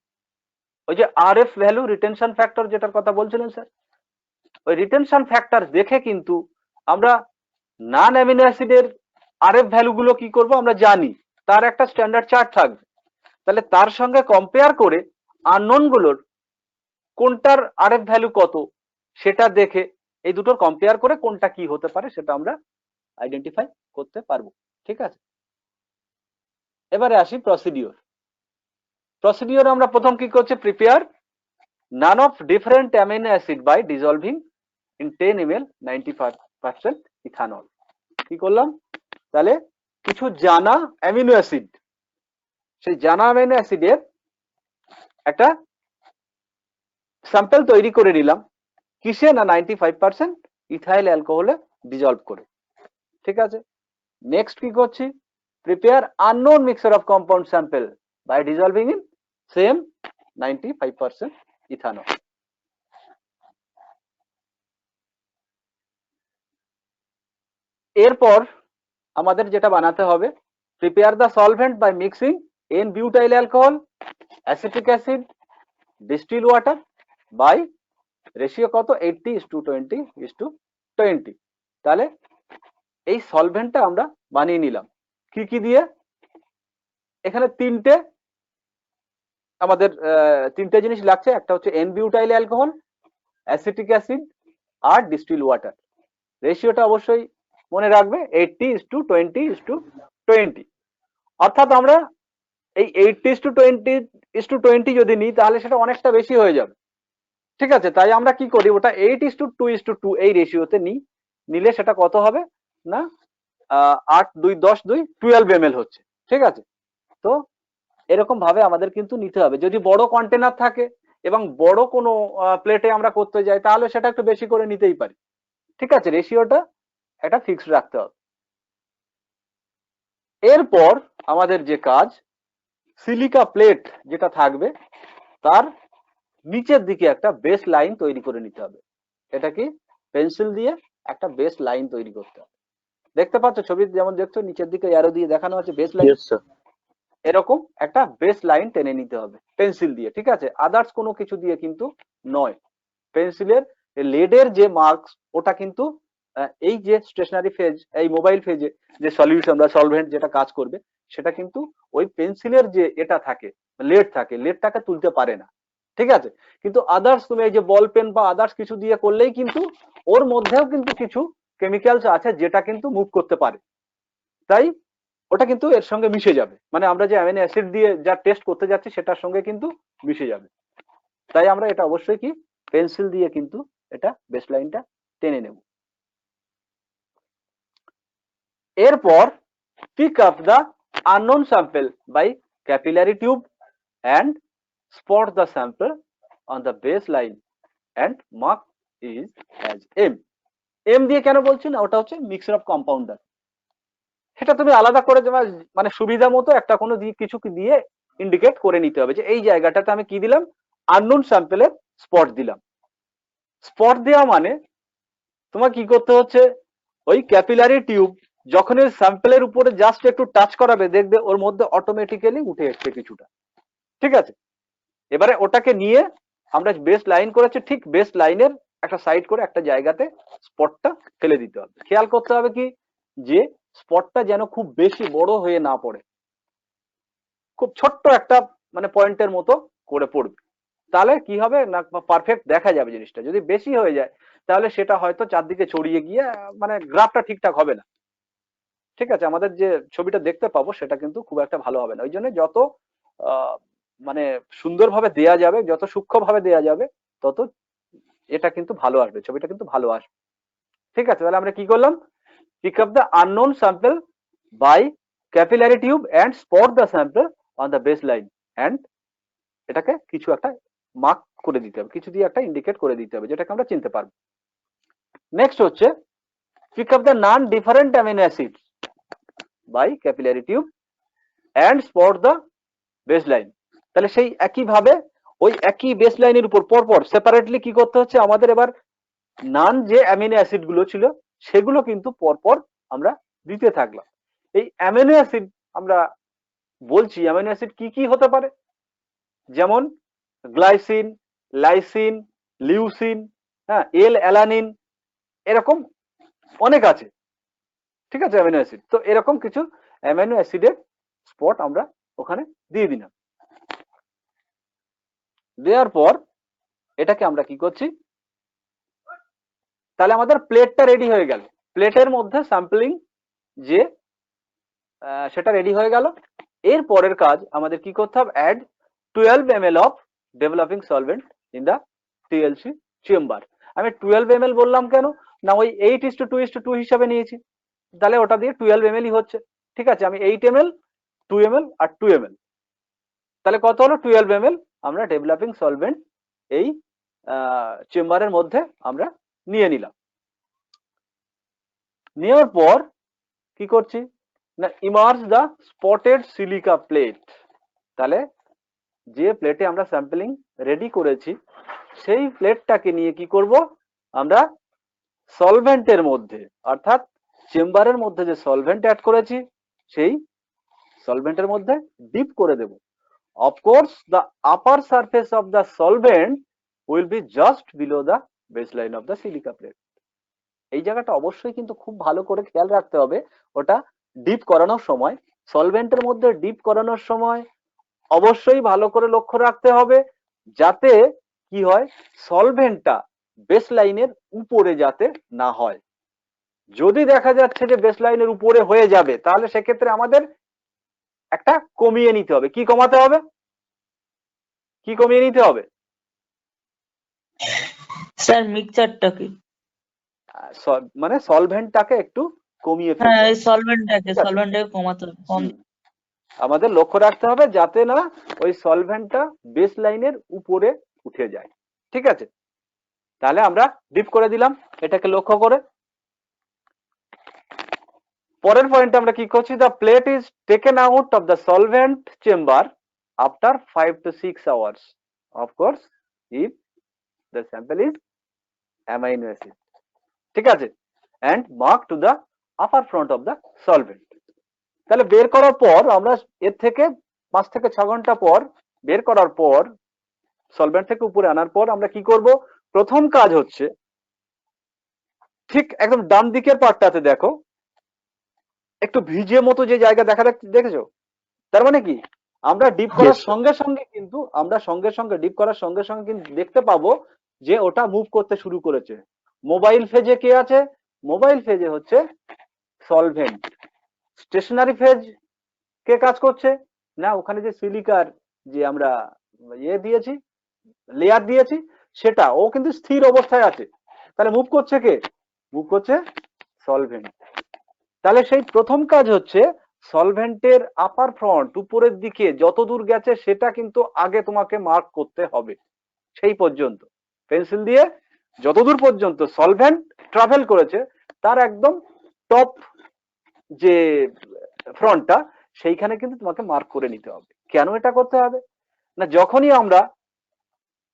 ওই যে আরএফ ভ্যালু, রিটেনশন ফ্যাক্টর, যেটার কথা বলছিলেন স্যার, ওই রিটেনশন ফ্যাক্টর দেখে কিন্তু আমরা নান অ্যামিনো অ্যাসিডের আরএফ ভ্যালু গুলো কি করব আমরা জানি, তার একটা স্ট্যান্ডার্ড চার্ট থাকবে। তাহলে তার সঙ্গে কম্পেয়ার করে আননোন গুলোর কোনটার আরএফ ভ্যালু কত সেটা দেখে, এই দুটোর কম্পেয়ার করে কোনটা কি হতে পারে সেটা আমরা আইডেন্টিফাই করতে পারবো। ঠিক আছে, এবারে আসি প্রসিডিওর। প্রসিডিওর আমরা প্রথম কি করছি? Prepare none of different amino acid by dissolving in 10 ml 95 ethanol. কি করলাম, তাহলে কিছু জানা অ্যামিনো অ্যাসিড, সেই জানা অ্যামিনো অ্যাসিডের একটা স্যাম্পল তৈরি করে নিলাম কিসে না 95% ইথাইল অ্যালকোহলে ডিজলভ করে। ঠিক আছে, নেক্সট কি করছি, prepare unknown mixture of compound sample by dissolving in same 95% ethanol. এরপর আমাদের যেটা বানাতে হবে, prepare the solvent by mixing n butyl alcohol, acetic acid, distil water by ratio কত 80:20:20। তাহলে এই সলভেন্টটা আমরা বানিয়ে নিলাম কি কি দিয়ে, এখানে তিনটে জিনিস লাগছে, একটা হচ্ছে N butyl alcohol, acetic acid আর ডিস্টিল ওয়াটার। রেশিওটা অবশ্যই মনে রাখবে 80:20:20। অর্থাৎ আমরা এই 80:20:20 যদি নিই তাহলে সেটা অনেকটা বেশি হয়ে যাবে। ঠিক আছে, তাই আমরা কি করি, ওটা 8:2:2 এই রেশিওতে নিই, নিলে সেটা কত হবে না 8:2:10:2 12 ml হচ্ছে। ঠিক আছে, তো এরকম ভাবে আমাদের কিন্তু নিতে হবে। যদি বড় কন্টেনার থাকে এবং বড় কোনো প্লেটে আমরা করতে যাই তাহলে সেটা একটু বেশি করে নিতেই পারি। ঠিক আছে, রেশিওটা একটা ফিক্সড রাখতে হবে। এরপর আমাদের যে কাজ, সিলিকা প্লেট যেটা থাকবে তার নিচের দিকে একটা বেস লাইন তৈরি করে নিতে হবে। এটা কি পেন্সিল দিয়ে একটা বেস লাইন তৈরি করতে হবে। দেখতে পাচ্ছ ছবিতে যেমন দেখছো নিচের দিকে অ্যারো দিয়ে দেখানো আছে বেস লাইন, Yes, sir. এরকম একটা বেস লাইন টেনে নিতে হবে পেন্সিল দিয়ে। ঠিক আছে, আদার্স কোনো কিছু দিয়ে কিন্তু নয়। পেন্সিলের লেডের যে মার্কস ওটা কিন্তু এই যে স্টেশনারি ফেজ, এই মোবাইল ফেজে যে সলিউশন বা সলভেন্ট যেটা কাজ করবে সেটা কিন্তু ওই পেন্সিলের যে এটা থাকে লেড থাকে, লেডটাকে তুলতে পারে না। ঠিক আছে, কিন্তু আদার্স তুমি এই যে বল পেন বা আদার্স কিছু দিয়ে করলেই কিন্তু ওর মধ্যেও কিন্তু কিছু কেমিক্যালস আছে যেটা কিন্তু মুভ করতে পারে, তাই ওটা কিন্তু এর সঙ্গে মিশে যাবে। মানে আমরা যে অ্যামিনো অ্যাসিড দিয়ে যা টেস্ট করতে যাচ্ছি সেটার সঙ্গে কিন্তু মিশে যাবে। তাই আমরা এটা অবশ্যই কি পেন্সিল দিয়ে কিন্তু এটা বেস লাইনটা টেনে নেব। এরপর pick up the unknown sample by capillary tube and spot the sample on the baseline and mark is as M. M দিয়ে কেন বলছি না, ওটা হচ্ছে মিক্সচার অফ কম্পাউন্ডার। সেটা তুমি আলাদা করে মানে সুবিধা মতো একটা কোনো কিছু দিয়ে ইন্ডিকেট করে নিতে হবে যে এই জায়গাটাতে আমি কি দিলাম, আননোন স্যাম্পেলের স্পট দিলাম। স্পট দেওয়া মানে তোমার কি করতে হচ্ছে, ওই ক্যাপিলারি টিউব যখন এই স্যাম্পলের উপরে জাস্ট একটু টাচ করাবে দেখবে ওর মধ্যে অটোমেটিক্যালি উঠে এসছে কিছুটা। ঠিক আছে, এবারে ওটাকে নিয়ে আমরা বেস লাইন করেছি, ঠিক বেস লাইনের একটা সাইড করে একটা জায়গাতে স্পটটা ফেলে দিতে হবে। খেয়াল করতে হবে কি যে স্পটটা যেন খুব বেশি বড় হয়ে না পড়ে, খুব ছোট্ট একটা মানে পয়েন্টের মতো করে পড়বে, তাহলে কি হবে না পারফেক্ট দেখা যাবে জিনিসটা। যদি বেশি হয়ে যায় তাহলে সেটা হয়তো চারদিকে ছড়িয়ে গিয়ে মানে গ্রাফটা ঠিকঠাক হবে না। ঠিক আছে, আমাদের যে ছবিটা দেখতে পাবো সেটা কিন্তু খুব একটা ভালো হবে না। ওই জন্য যত মানে সুন্দরভাবে দেয়া যাবে, যত সূক্ষ্মভাবে দেয়া যাবে তত এটা কিন্তু ভালো আসবে, ছবিটা কিন্তু ভালো আসবে। ঠিক আছে, তাহলে আমরা কি করলাম, pick up the unknown sample by capillary tube and spot the sample on the baseline and এটাকে কিছু একটা মার্ক করে দিতে হবে, কিছু দিয়ে একটা ইন্ডিকেট করে দিতে হবে যেটাকে আমরা চিনতে পারবো। নেক্সট হচ্ছে pick up the non-different amino acids by capillary tube and spot the baseline। তাহলে সেই একই ভাবে ওই একই বেস লাইনের উপর পরপর সেপারেটলি কি করতে হচ্ছে আমাদের, এবার নান যে অ্যামিনো অ্যাসিড গুলো ছিল সেগুলো কিন্তু পরপর আমরা দিতে থাকলাম। এই অ্যামিনো অ্যাসিড আমরা বলছি অ্যামিনো অ্যাসিড কি কি হতে পারে, যেমন গ্লাইসিন, লাইসিন, লিউসিন, হ্যাঁ এল অ্যালানিন, এরকম অনেক আছে। ঠিক আছে, অ্যামিনো অ্যাসিড, তো এরকম কিছু অ্যামিনো অ্যাসিডের স্পট আমরা ওখানে দিয়ে দিলাম। দেওয়ার পর এটাকে আমরা কি করছি, তাহলে আমাদের প্লেটটা রেডি হয়ে গেল, প্লেটের মধ্যে স্যাম্পলিং যে সেটা রেডি হয়ে গেল। এর পরের কাজ আমাদের কি করতে হবে, add 12 ml of developing solvent in the TLC chamber. আমি 12 ml বললাম কেন, না ওই 8:2:2 হিসাবে নিয়েছি, তাহলে ওটা দিয়ে 12 ml হচ্ছে। ঠিক আছে, আমি 8 ml, 2 ml আর 2 ml, তাহলে কত হলো 12 ml আমরা ডেভেলপিং সলভেন্ট এই চেম্বারের মধ্যে আমরা নিয়ে নিলাম। নেওয়ার পর কি করছি না, ইমার্জ দা স্পটেড সিলিকা প্লেট। তাহলে যে প্লেটে আমরা স্যাম্পলিং রেডি করেছি সেই প্লেটটাকে নিয়ে কি করব আমরা সলভেন্টের মধ্যে, অর্থাৎ চেম্বারের মধ্যে যে সলভেন্ট অ্যাড করেছি সেই সলভেন্টের মধ্যে ডিপ করে দেব। Of course, the upper surface of the solvent will be just below the baseline of the silica plate. এই জায়গাটা অবশ্যই কিন্তু খুব ভালো করে খেয়াল রাখতে হবে। ওটা ডিপ করানোর সময়, সলভেন্টের মধ্যে ডিপ করানোর সময় অবশ্যই ভালো করে লক্ষ্য রাখতে হবে যাতে কি হয়, সলভেন্টটা বেসলাইনের উপরে যাতে না হয়। যদি দেখা যাচ্ছে যে বেসলাইনের উপরে হয়ে যাবে তাহলে সেক্ষেত্রে আমাদের একটা কমিয়ে নিতে হবে। কি কমাতে হবে, কি কমিয়ে নিতে হবে? স্যার মিক্সচারটাকে, মানে সলভেন্টটাকে একটু কমিয়ে ফেলতে হ্যাঁ হবে। এই সলভেন্টটাকে কমাতে হবে, কম। আমাদের লক্ষ্য রাখতে হবে যাতে না ওই সলভেন্টটা বেস লাইনের উপরে উঠে যায়। ঠিক আছে, তাহলে আমরা ডিপ করে দিলাম এটাকে লক্ষ্য করে। পরের পয়েন্ট আমরা কি করছি, the plate is taken out of the solvent chamber after 5 to 6 hours, of course if the sample is amino acid। ঠিক আছে, and mark to the upper front of the solvent। তাহলে বের করার পর আমরা এর থেকে 5 থেকে 6 ঘন্টা পর বের করার পর সলভেন্ট থেকে উপরে আনার পর আমরা কি করব, প্রথম কাজ হচ্ছে ঠিক একদম ডান দিকের পার্টটাতে দেখো একটু ভিজে মতো যে জায়গা দেখেছো, তার মানে কি আমরা ডিপ করার সঙ্গে সঙ্গে কিন্তু ডিপ করার সঙ্গে সঙ্গে কিন্তু দেখতে পাবো যে ওটা মুভ করতে শুরু করেছে। মোবাইল ফেজে কে আছে, মোবাইল ফেজে হচ্ছে সলভেন্ট। স্টেশনারি ফেজ কে কাজ করছে না, ওখানে যে সিলিকার যে আমরা দিয়েছি, লেয়ার দিয়েছি, সেটা ও কিন্তু স্থির অবস্থায় আছে। তাহলে মুভ করছে কে, মুভ করছে সলভেন্ট। তাহলে সেই প্রথম কাজ হচ্ছে সলভেন্টের আপার ফ্রন্ট উপরের দিকে যত দূর গেছে সেটা কিন্তু আগে তোমাকে মার্ক করতে হবে। সেই পর্যন্ত পেন্সিল দিয়ে যতদূর পর্যন্ত সলভেন্ট ট্রাভেল করেছে তার একদম টপ যে ফ্রন্টটা সেইখানে কিন্তু তোমাকে মার্ক করে নিতে হবে। কেন এটা করতে হবে না, যখনই আমরা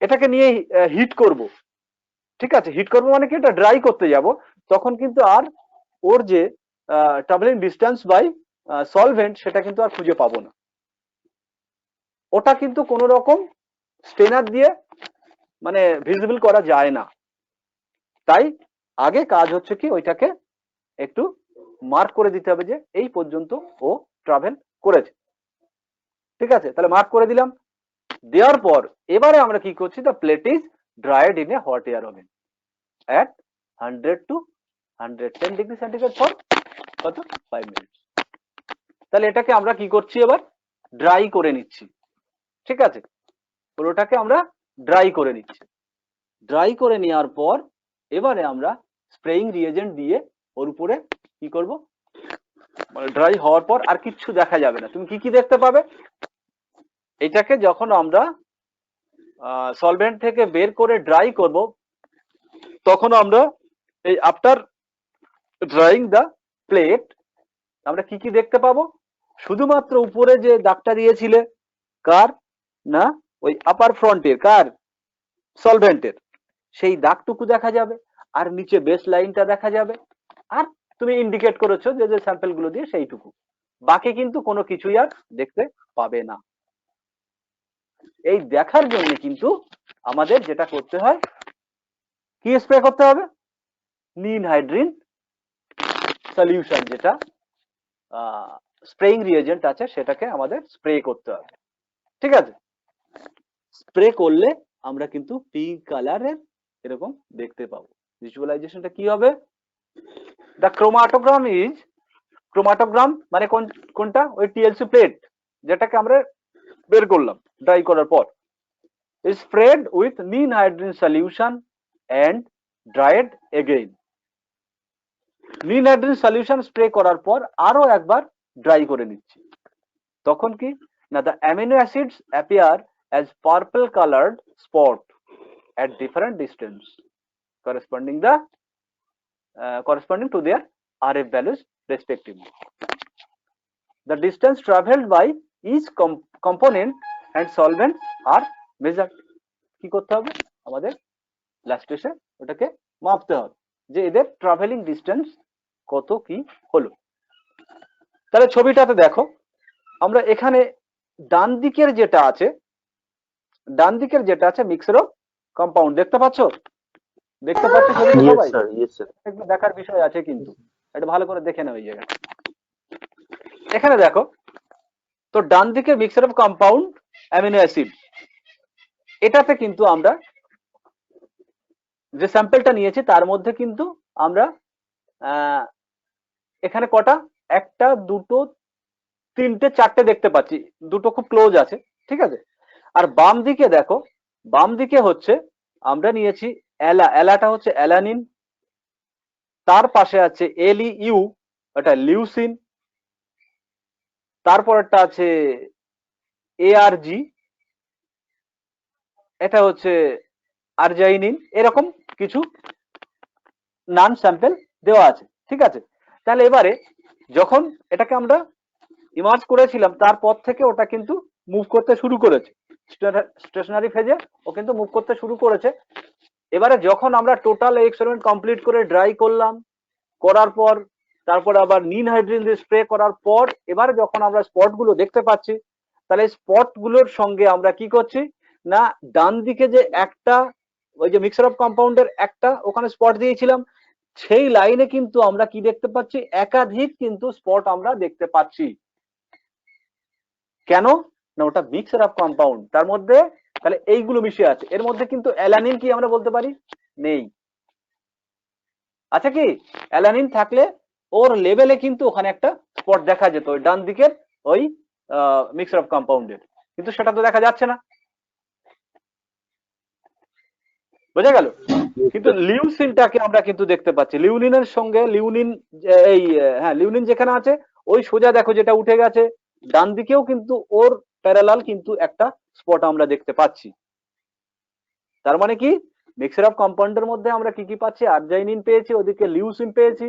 এটাকে নিয়ে হিট করব, ঠিক আছে, হিট করব মানে কি এটা ড্রাই করতে যাব, তখন কিন্তু আর ওর যে ট্রাভেলিং ডিস্টেন্স বাই সলভেন্ট সেটা কিন্তু আর খুঁজে পাবো না। ওটা কিন্তু কোনো রকম স্টেনার দিয়ে মানে ভিজিবল করা যায় না। তাই আগে কাজ হচ্ছে কি ওইটাকে একটু মার্ক করে দিতে হবে যে এই পর্যন্ত ও ট্রাভেল করেছে। ঠিক আছে, তাহলে মার্ক করে দিলাম। দেওয়ার পর এবারে আমরা কি করছি, the plate is dried in a hot air oven at 100 to 110 degree centigrade for কত 5 মিনিট। তাহলে এটাকে আমরা কি করছি, এবার ড্রাই করে নিচ্ছি। ঠিক আছে, পুরোটাকে আমরা ড্রাই করে নিচ্ছি। ড্রাই করে নেওয়ার পর এবারে আমরা স্প্রেইং রিয়েজেন্ট দিয়ে ওর উপরে কি করব, মানে ড্রাই হওয়ার পর আর কিচ্ছু দেখা যাবে না। তুমি কি দেখতে পাবে, এটাকে যখন আমরা সলভেন্ট থেকে বের করে ড্রাই করব তখন আমরা এই আফটার ড্রাইং দ্য প্লেট আমরা কি দেখতে পাবো, শুধুমাত্র উপরে যে দাগটা দিয়েছিলে কার না ওই আপার ফ্রন্টের কার সলভেন্টের সেই দাগটুকু দেখা যাবে, আর নিচে বেস লাইনটা দেখা যাবে, আর তুমি ইন্ডিকেট করেছো যে যে স্যাম্পল গুলো দিয়ে সেইটুকু, বাকি কিন্তু কোনো কিছুই আর দেখতে পাবে না। এই দেখার জন্য কিন্তু আমাদের যেটা করতে হয়, কি স্প্রে করতে হবে, নিনহাইড্রিন সলিউশন, যেটা স্প্রেইং রিয়েজেন্ট আছে সেটাকে আমাদের স্প্রে করতে হবে। ঠিক আছে, স্প্রে করলে আমরা কিন্তু পিঙ্ক কালারের এরকম দেখতে পাবো। ভিজুয়ালাইজেশনটা কি হবে, দ্য ক্রোমাটোগ্রাম ইজ, ক্রোমাটোগ্রাম মানে কোনটা, ওই টিএলসি প্লেট যেটাকে আমরা বের করলাম ড্রাই করার পর, is sprayed with ninhydrin solution and dried again ninhydrin solution spray করার পর আরো একবার ড্রাই করে নিচ্ছি, তখন কি না the amino acids appear as purple colored spot at different distance corresponding to their RF values respectively. The distance traveled by each component and solvent are measured. কি করতে হবে আমাদের লাস্ট এসে ওটাকে মাপতে হবে যে এদের ট্রাভেলিং ডিস্টেন্স কত কি হলো। তাহলে ছবিটাতে দেখো আমরা এখানে ডান দিকের যেটা আছে মিক্সার অফ কম্পাউন্ড দেখতে পাচ্ছ ছবিটা ইয়েস সবাই? Sir, yes sir. একটু দেখার বিষয় আছে কিন্তু এটা ভালো করে দেখে নাও। এই জায়গায় এখানে দেখো তো ডান দিকে mixer of compound amino acid, এটাতে কিন্তু আমরা যে স্যাম্পলটা নিয়েছি তার মধ্যে কিন্তু আমরা এখানে কটা, একটা দুটো তিনটে চারটে দেখতে পাচ্ছি, দুটো খুব ক্লোজ আছে, ঠিক আছে। আর বাম দিকে দেখো, বাম দিকে হচ্ছে আমরা নিয়েছি এলাটা হচ্ছে অ্যালানিন, তার পাশে আছে এলইউ, এটা লিউসিন, তারপরটা আছে এআরজি, এটা হচ্ছে আরজাইনিন, এরকম কিছু নাম স্যাম্পল দেওয়া আছে, ঠিক আছে। তাহলে এবারে যখন এটাকে আমরা ইমার্জ করেছিলাম তারপর থেকে ওটা কিন্তু মুভ করতে শুরু করেছে, স্টেশনারি ফেজে ও কিন্তু মুভ করতে শুরু করেছে। এবারে যখন আমরা টোটাল এক্সপেরিমেন্ট কমপ্লিট করে ড্রাই করলাম, করার পর তারপর আবার নিনহাইড্রিন দিয়ে স্প্রে করার পর এবারে যখন আমরা স্পট গুলো দেখতে পাচ্ছি, তাহলে স্পট গুলোর সঙ্গে আমরা কি করছি না ডান দিকে যে একটা ওই যে মিক্সার অফ কম্পাউন্ডের একটা ওখানে স্পট দিয়েছিলাম, সেই লাইনে কিন্তু আমরা কি দেখতে পাচ্ছি, একাধিক কিন্তু স্পট আমরা দেখতে পাচ্ছি। কেন না ওটা মিক্সার অফ কম্পাউন্ড, তার মধ্যে তাহলে এইগুলো মিশে আছে। এর মধ্যে কিন্তু অ্যালানিন কি আমরা বলতে পারি? নেই। আচ্ছা কি অ্যালানিন থাকলে ওর লেভেলে কিন্তু ওখানে একটা স্পট দেখা যেত ওই ডান দিকের ওই মিক্সার অফ কম্পাউন্ডের, কিন্তু সেটা তো দেখা যাচ্ছে না, বোঝা গেল। কিন্তু লিউসিনটাকে আমরা কিন্তু দেখতে পাচ্ছি, লিউনিনের সঙ্গে লিউনিন এই লিউনিন যেখানে আছে ওই সোজা দেখো যেটা উঠে গেছে ডান দিকেও কিন্তু ওর প্যারালাল কিন্তু একটা স্পট আমরা দেখতে পাচ্ছি। তার মানে কি মিক্সার অফ কম্পাউন্ডের মধ্যে আমরা কি কি পাচ্ছি, আরজাইনিন পেয়েছি, ওদিকে লিউসিন পেয়েছি,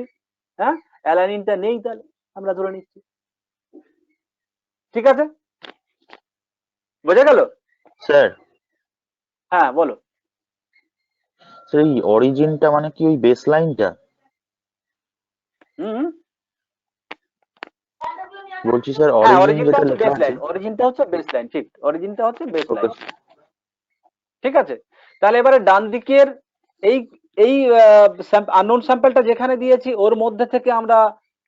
হ্যাঁ অ্যালানিনটা নেই, তাহলে আমরা ধরে নিচ্ছি, ঠিক আছে, বোঝা গেল স্যার হ্যাঁ বলো। সেই অরিজিনটা মানে কি ওই বেস লাইনটা? হুম বলছি স্যার হ্যাঁ অরিজিন অরিজিনটা যেটা হচ্ছে লেখা বেস আছে। লাইন, অরিজিনটা হচ্ছে বেস লাইন, ঠিক, অরিজিনটা হচ্ছে বেস ওকে লাইন, ঠিক আছে। তাহলে এবারে ডান দিকের এই এই আননোন স্যাম্পলটা যেখানে দিয়েছি ওর মধ্যে থেকে আমরা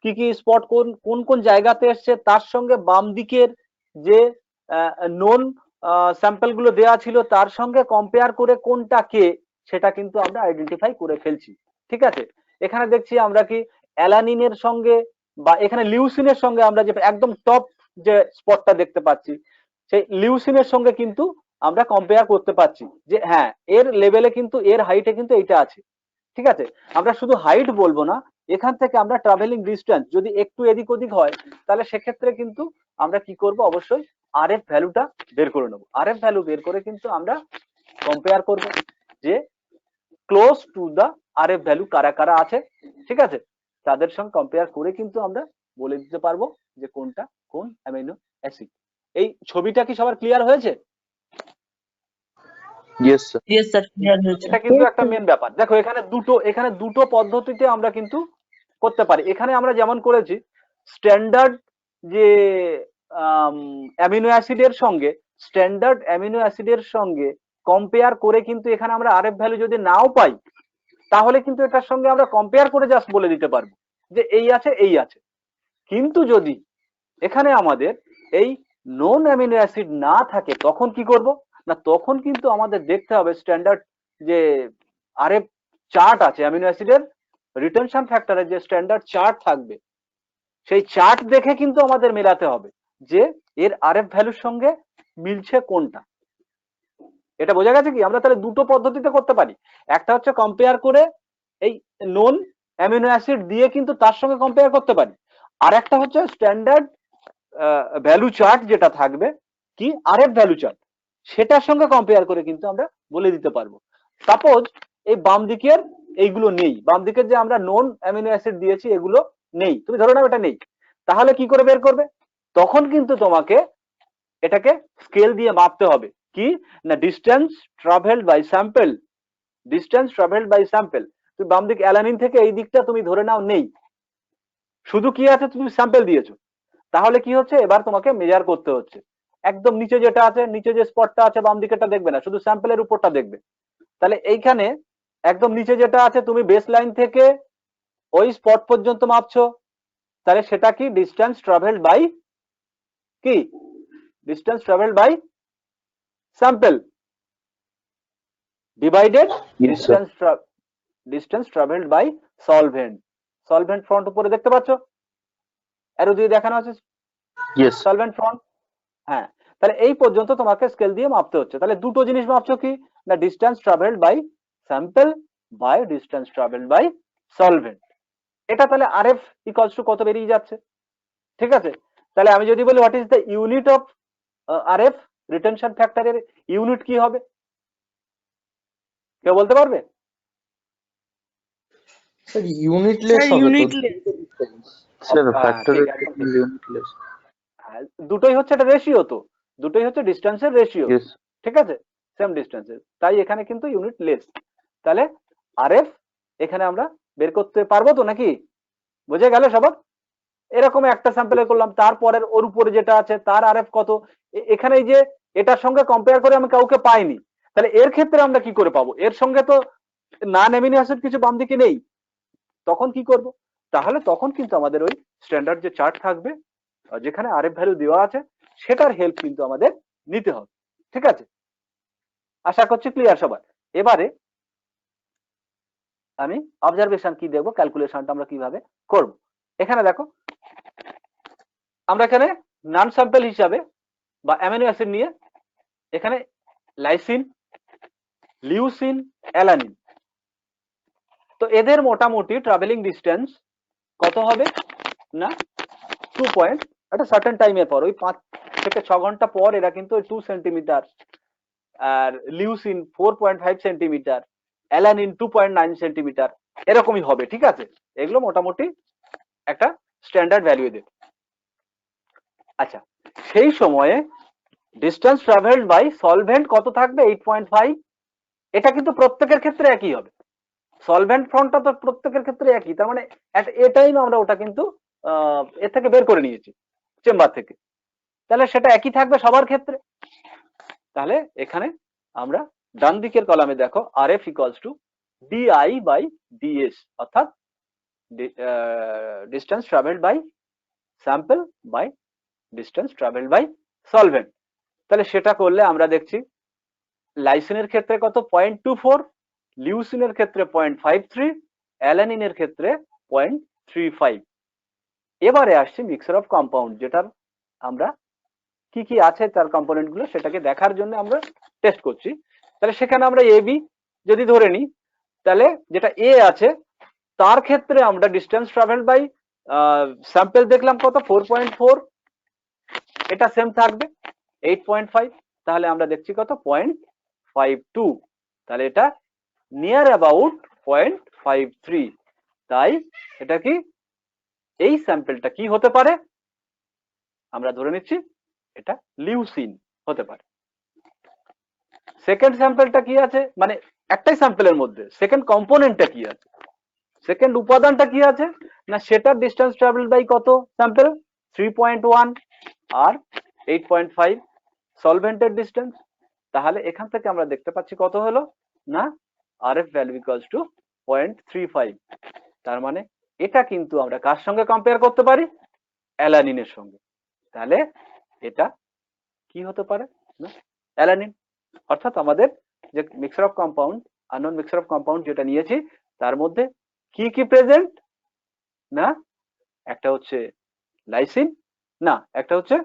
কি কি স্পট কোন কোন জায়গাতে এসছে তার সঙ্গে বাম দিকের যে নোন স্যাম্পল গুলো দেওয়া ছিল তার সঙ্গে কম্পেয়ার করে কোনটা কে সেটা কিন্তু আমরা আইডেন্টিফাই করে ফেলছি, ঠিক আছে। এখানে দেখছি আমরা কি অ্যালানিনের সঙ্গে বা এখানে লিউসিনের সঙ্গে আমরা যে একদম টপ যে স্পটটা দেখতে পাচ্ছি সেই লিউসিনের সঙ্গে কিন্তু আমরা কম্পেয়ার করতে পারছি যে হ্যাঁ এর লেভেলে কিন্তু এর হাইটে কিন্তু এইটা আছে, ঠিক আছে। আমরা শুধু হাইট বলবো না, এখান থেকে আমরা ট্রাভেলিং ডিস্টেন্স যদি একটু এদিক ওদিক হয় তাহলে সেক্ষেত্রে কিন্তু আমরা কি করব, অবশ্যই আরএফ ভ্যালুটা বের করে নেব। আরএফ ভ্যালু বের করে কিন্তু আমরা কম্পেয়ার করব যে close to the RF value কারা কারা আছে, ঠিক আছে, তাদের সঙ্গে কম্পেয়ার করে কিন্তু আমরা বলে দিতে পারবো যে কোনটা কোন অ্যামিনো অ্যাসিড। এই ছবিটা কি সবার ক্লিয়ার হয়েছে? Yes sir. Yes sir, clear হয়েছে। এটা কিন্তু একটা মেন ব্যাপার। দেখো এখানে দুটো পদ্ধতিতে আমরা কিন্তু করতে পারি। এখানে আমরা যেমন করেছি স্ট্যান্ডার্ড যে অ্যামিনো অ্যাসিডের সঙ্গে কম্পেয়ার করে কিন্তু এখানে আমরা আরএফ ভ্যালু যদি নাও পাই তাহলে কিন্তু এটার সঙ্গে আমরা কম্পেয়ার করে জাস্ট বলে দিতে পারবো যে এই আছে এই আছে। কিন্তু যদি এখানে আমাদের এই নন অ্যামিনো অ্যাসিড না থাকে তখন কি করব না, তখন কিন্তু আমাদের দেখতে হবে স্ট্যান্ডার্ড যে আরএফ চার্ট আছে অ্যামিনো অ্যাসিডের রিটেনশন ফ্যাক্টরের যে স্ট্যান্ডার্ড চার্ট থাকবে সেই চার্ট দেখে কিন্তু আমাদের মেলাতে হবে যে এর আরএফ ভ্যালুর সঙ্গে মিলছে কোনটা। এটা বোঝা গেছে কি? আমরা তাহলে দুটো পদ্ধতিতে করতে পারি, একটা হচ্ছে কম্পেয়ার করে এই নোন অ্যামিনো অ্যাসিড দিয়ে কিন্তু তার সঙ্গে কম্পেয়ার করতে পারি। আর একটা হচ্ছে স্ট্যান্ডার্ড ভ্যালু চার্ট যেটা থাকবে, কি আরএফ ভ্যালু চার্ট, সেটার সঙ্গে কম্পেয়ার করে কিন্তু আমরা বলে দিতে পারবো। সাপোজ এই বাম দিকের এইগুলো নেই, বাম দিকের যে আমরা নন অ্যামিনো অ্যাসিড দিয়েছি এগুলো নেই, তুমি ধরে নাও এটা নেই, তাহলে কি করে বের করবে? তখন কিন্তু তোমাকে এটাকে স্কেল দিয়ে মাপতে হবে, কি না distance travelled by sample, distance travelled by sample. তুমি বাম দিক অ্যালানিন থেকে এই দিকটা তুমি ধরে নাও নেই, শুধু কি আছে তুমি স্যাম্পল দিয়েছো, তাহলে কি হচ্ছে এবার তোমাকে মেজার করতে হচ্ছে। একদম নিচে যেটা আছে, নিচে যে স্পটটা আছে বাম দিকেরটা দেখবে না, শুধু স্যাম্পলের উপরটা দেখবে। তাহলে এইখানে একদম নিচে যেটা আছে তুমি বেস লাইন থেকে ওই স্পট পর্যন্ত মাপছো, তাহলে সেটা কি ডিস্টেন্স ট্রাভেলড বাই কি distance travelled by sample divided Yes, sir. Distance travelled by solvent. Solvent front উপরে দেখতে পাচ্ছ, অ্যারো দিয়ে দেখানো আছে Yes. Solvent front. হ্যাঁ, তাহলে এই পর্যন্ত তোমাকে স্কেল দিয়ে মাপতে হচ্ছে। তাহলে দুটো জিনিস মাপছো, কি না distance travelled by sample by distance travelled by solvent. এটা তাহলে আরএফ ইকুয়ালস টু কত বেরিয়ে যাচ্ছে, ঠিক আছে? তাহলে আমি যদি বলি what is the unit of RF, retention ফ্যাক্টরের ইউনিট কি হবে, কেউ বলতে পারবে? স্যার ইউনিটলেস স্যার হবে তো ইউনিটলেস। Sir, হ্যাঁ, factor ঠিক is আছে। unitless. হ্যাঁ, দুটোই হচ্ছে একটা রেশিও, তো দুটোই হচ্ছে ডিস্টেন্সের রেশিও, Yes. ঠিক আছে, সেম ডিস্টেন্সের, তাই এখানে কিন্তু ইউনিট লেস। তাহলে আরএফ এখানে আমরা বের করতে পারবো তো নাকি, বুঝে গেল সবার? এরকম একটা স্যাম্পলে করলাম, তারপরের ওর উপরে যেটা আছে তার আরএফ কত, এখানে এই যে এটার সঙ্গে কম্পেয়ার করে আমি কাউকে পাইনি, তাহলে এর ক্ষেত্রে আমরা কি করে পাবো? এর সঙ্গে তো নন অ্যামিনো অ্যাসিড কিছু বাম দিকে নেই, তখন কি করব? তাহলে তখন কিন্তু আমাদের ওই স্ট্যান্ডার্ড যে চার্ট থাকবে যেখানে আরএফ ভ্যালু দেওয়া আছে সেটার হেল্প কিন্তু আমাদের নিতে হবে, ঠিক আছে? আশা করছি ক্লিয়ার সবার। এবারে আমি অবজারভেশন কি দেখবো, ক্যালকুলেশনটা আমরা কিভাবে করব। এখানে দেখো আমরা এখানে নন স্যাম্পল হিসাবে বা অ্যামিনো অ্যাসিড নিয়ে এখানে লাইসিন, লিউসিন, অ্যালানিন, তো এদের মোটামুটি ট্রাভেলিং ডিস্টেন্স কত হবে না 2 পয়েন্ট, একটা সার্টেন টাইমের পর ওই 5 থেকে 6 ঘন্টা পর এরা কিন্তু 2 সেন্টিমিটার, আর লিউসিন 4.5 সেন্টিমিটার, অ্যালানিন 2.9 সেন্টিমিটার, এরকমই হবে, ঠিক আছে? এগুলো মোটামুটি একটা স্ট্যান্ডার্ড ভ্যালু এদের। আচ্ছা, সেই সময়ে ডিস্টেন্স ট্রাভেলড বাই সলভেন্ট কত থাকবে 8.5, এটা কিন্তু প্রত্যেকের ক্ষেত্রে একই হবে, সলভেন্ট ফ্রন্টটা তো প্রত্যেকের ক্ষেত্রে একই, তার মানে এট এ টাইম আমরা ওটা কিন্তু এর থেকে বের করে নিয়েছি চেম্বার থেকে, তাহলে সেটা একই থাকবে সবার ক্ষেত্রে। তাহলে এখানে আমরা ডান দিকের কলামে দেখো RF equals to DI by DS, অর্থাৎ distance travelled by sample by distance travelled by solvent. তাহলে সেটা করলে আমরা দেখছি লাইসিনের ক্ষেত্রে কত 0.24, লিউসিনের ক্ষেত্রে 0.53, অ্যালানিনের ক্ষেত্রে 0.35। এবারে আসছে মিক্সার অফ কম্পাউন্ড, যেটার আমরা কি কি আছে তার কম্পোনেন্ট গুলো সেটাকে দেখার জন্য আমরা টেস্ট করছি। তাহলে সেখানে আমরা এ বি যদি ধরে নিই, তাহলে যেটা এ আছে তার ক্ষেত্রে আমরা ডিস্টেন্স ট্রাভেল বাই স্যাম্পল দেখলাম কত 4.4, এটা সেম থাকবে 8.5, তাহলে আমরা দেখছি কত 0.52, তাহলে এটা নিয়ার অ্যাবাউট 0.53, তাই এটা কি এই স্যাম্পলটা কি হতে পারে, আমরা ধরে নিচ্ছি এটা লিউসিন হতে পারে। সেকেন্ড স্যাম্পলটা কি আছে, মানে একটাই স্যাম্পলের মধ্যে সেকেন্ড কম্পোনেন্টটা কি আছে, সেকেন্ড উপাদানটা কি আছে না সেটার ডিস্টেন্স ট্রাভেল বাই কত স্যাম্পল 3.1 আর 8.5 সলভেন্টের ডিস্টেন্স। তাহলে এখান থেকে আমরা দেখতে পাচ্ছি কত হলো না আরএফ ভ্যালু ইকুয়ালস টু 0.35, তার মানে এটা কিন্তু আমরা কার সঙ্গে কম্পেয়ার করতে পারি, অ্যালানিনের সঙ্গে, তাহলে এটা কি হতে পারে না অ্যালানিন। অর্থাৎ আমাদের যে mixer of compound unknown mixer of compound যেটা নিয়েছি তার মধ্যে কি কি প্রেজেন্ট না, একটা হচ্ছে লাইসিন, না একটা হচ্ছে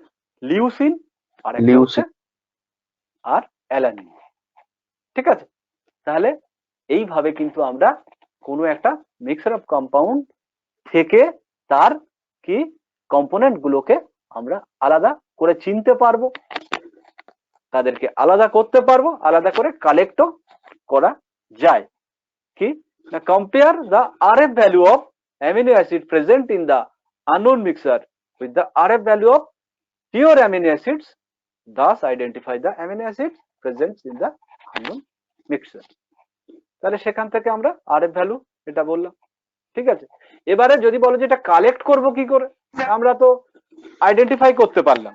লিউসিন, আর একটা হচ্ছে আর অ্যালানিন, ঠিক আছে? তাহলে এইভাবে কিন্তু আমরা কোনো একটা মিক্সচার অফ কম্পাউন্ড থেকে তার কি কম্পোনেন্ট গুলোকে আমরা আলাদা করে চিনতে পারবো, তাদেরকে আলাদা করতে পারবো, আলাদা করে কালেক্টও করা যায়। কি না, compare the RF value of amino acid present in the unknown mixture with the RF value of pure amino acids, thus identify the amino acids present in the unknown mixture। তাহলে সেখান থেকে আমরা RF ভ্যালু এটা বললাম, ঠিক আছে। এবারে যদি বলো যে এটা কালেক্ট করব কি করে, আমরা তো আইডেন্টিফাই করতে পারলাম,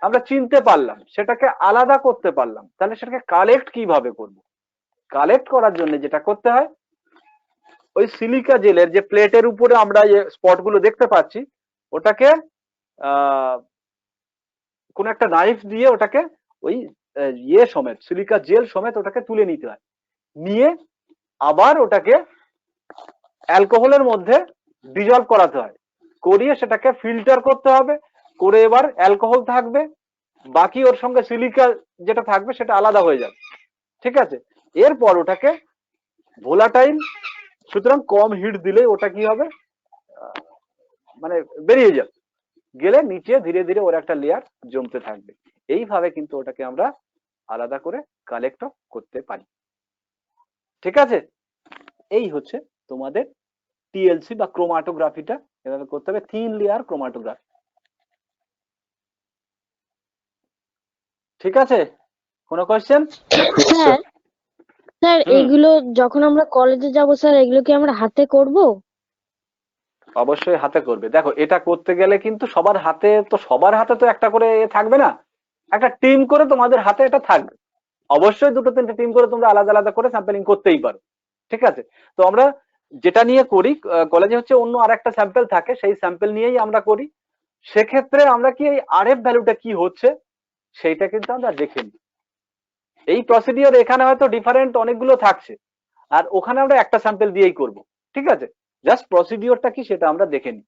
আমরা চিনতে পারলাম, সেটাকে আলাদা করতে পারলাম, তাহলে সেটাকে কালেক্ট কিভাবে করব? কালেক্ট করার জন্য যেটা করতে হয়, ওই সিলিকা জেলের যে প্লেটের উপরে আমরা যে স্পট গুলো দেখতে পাচ্ছি, ওটাকে কোন একটা নাইফ দিয়ে ওটাকে ওই ইয়ে সমেত, সিলিকা জেল সমেত ওটাকে তুলে নিতে হয়, নিয়ে আবার ওটাকে অ্যালকোহলের মধ্যে ডিজলভ করাতে হয়, করিয়ে সেটাকে ফিল্টার করতে হবে, করে এবার অ্যালকোহল থাকবে, বাকি ওর সঙ্গে সিলিকা যেটা থাকবে সেটা আলাদা হয়ে যাবে, ঠিক আছে। এরপর ওটাকে ভোলাটাইল, সুতরাং কম হিট দিলে ওটা কি হবে, মানে বেরিয়ে যাবে, গেলে নিচে ধীরে ধীরে ওর একটা লেয়ার জমতে থাকবে। এইভাবে কিন্তু ওটাকে আমরা আলাদা করে কালেক্ট করতে পারি, ঠিক আছে। এই হচ্ছে তোমাদের টিএলসি বা ক্রোমাটোগ্রাফিটা এভাবে করতে হবে, 3 লেয়ার ক্রোমাটোগ্রাফি, ঠিক আছে। কোনো কোয়েশ্চেন? স্যার স্যার এগুলো যখন আমরা কলেজে যাব স্যার, এগুলো কি আমরা হাতে করব? অবশ্যই হাতে করবে। দেখো এটা করতে গেলে কিন্তু সবার হাতে তো একটা করে থাকবে না, একটা টিম করে তোমাদের হাতে এটা থাকবে, অবশ্যই 2-3টে টিম করে তোমরা আলাদা আলাদা করে স্যাম্পলিং করতেই পারো, ঠিক আছে। তো আমরা যেটা নিয়ে করি কলেজে হচ্ছে অন্য আরেকটা স্যাম্পল থাকে, সেই স্যাম্পল নিয়েই আমরা করি। সেক্ষেত্রে আমরা কি এই RF ভ্যালুটা কি হচ্ছে সেইটা কিন্তু আমরা দেখে নিই। এই প্রসিডিওর এখানে হয়তো ডিফারেন্ট অনেকগুলো থাকছে, আর ওখানে আমরা একটা স্যাম্পল দিয়েই করব, ঠিক আছে। জাস্ট প্রসিডিওরটা কি সেটা আমরা দেখে নিই,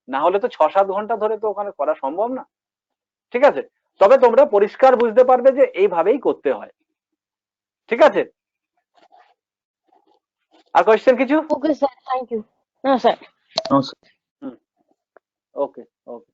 না হলে তো 6-7 ঘন্টা ধরে তো ওখানে করা সম্ভব না, ঠিক আছে। তবে তোমরা পরিষ্কার বুঝতে পারবে যে এইভাবেই করতে হয়, ঠিক আছে। আর কোয়েশ্চেন কিছু? Okay sir, thank you. না স্যার। নমস্কার। ওকে ওকে।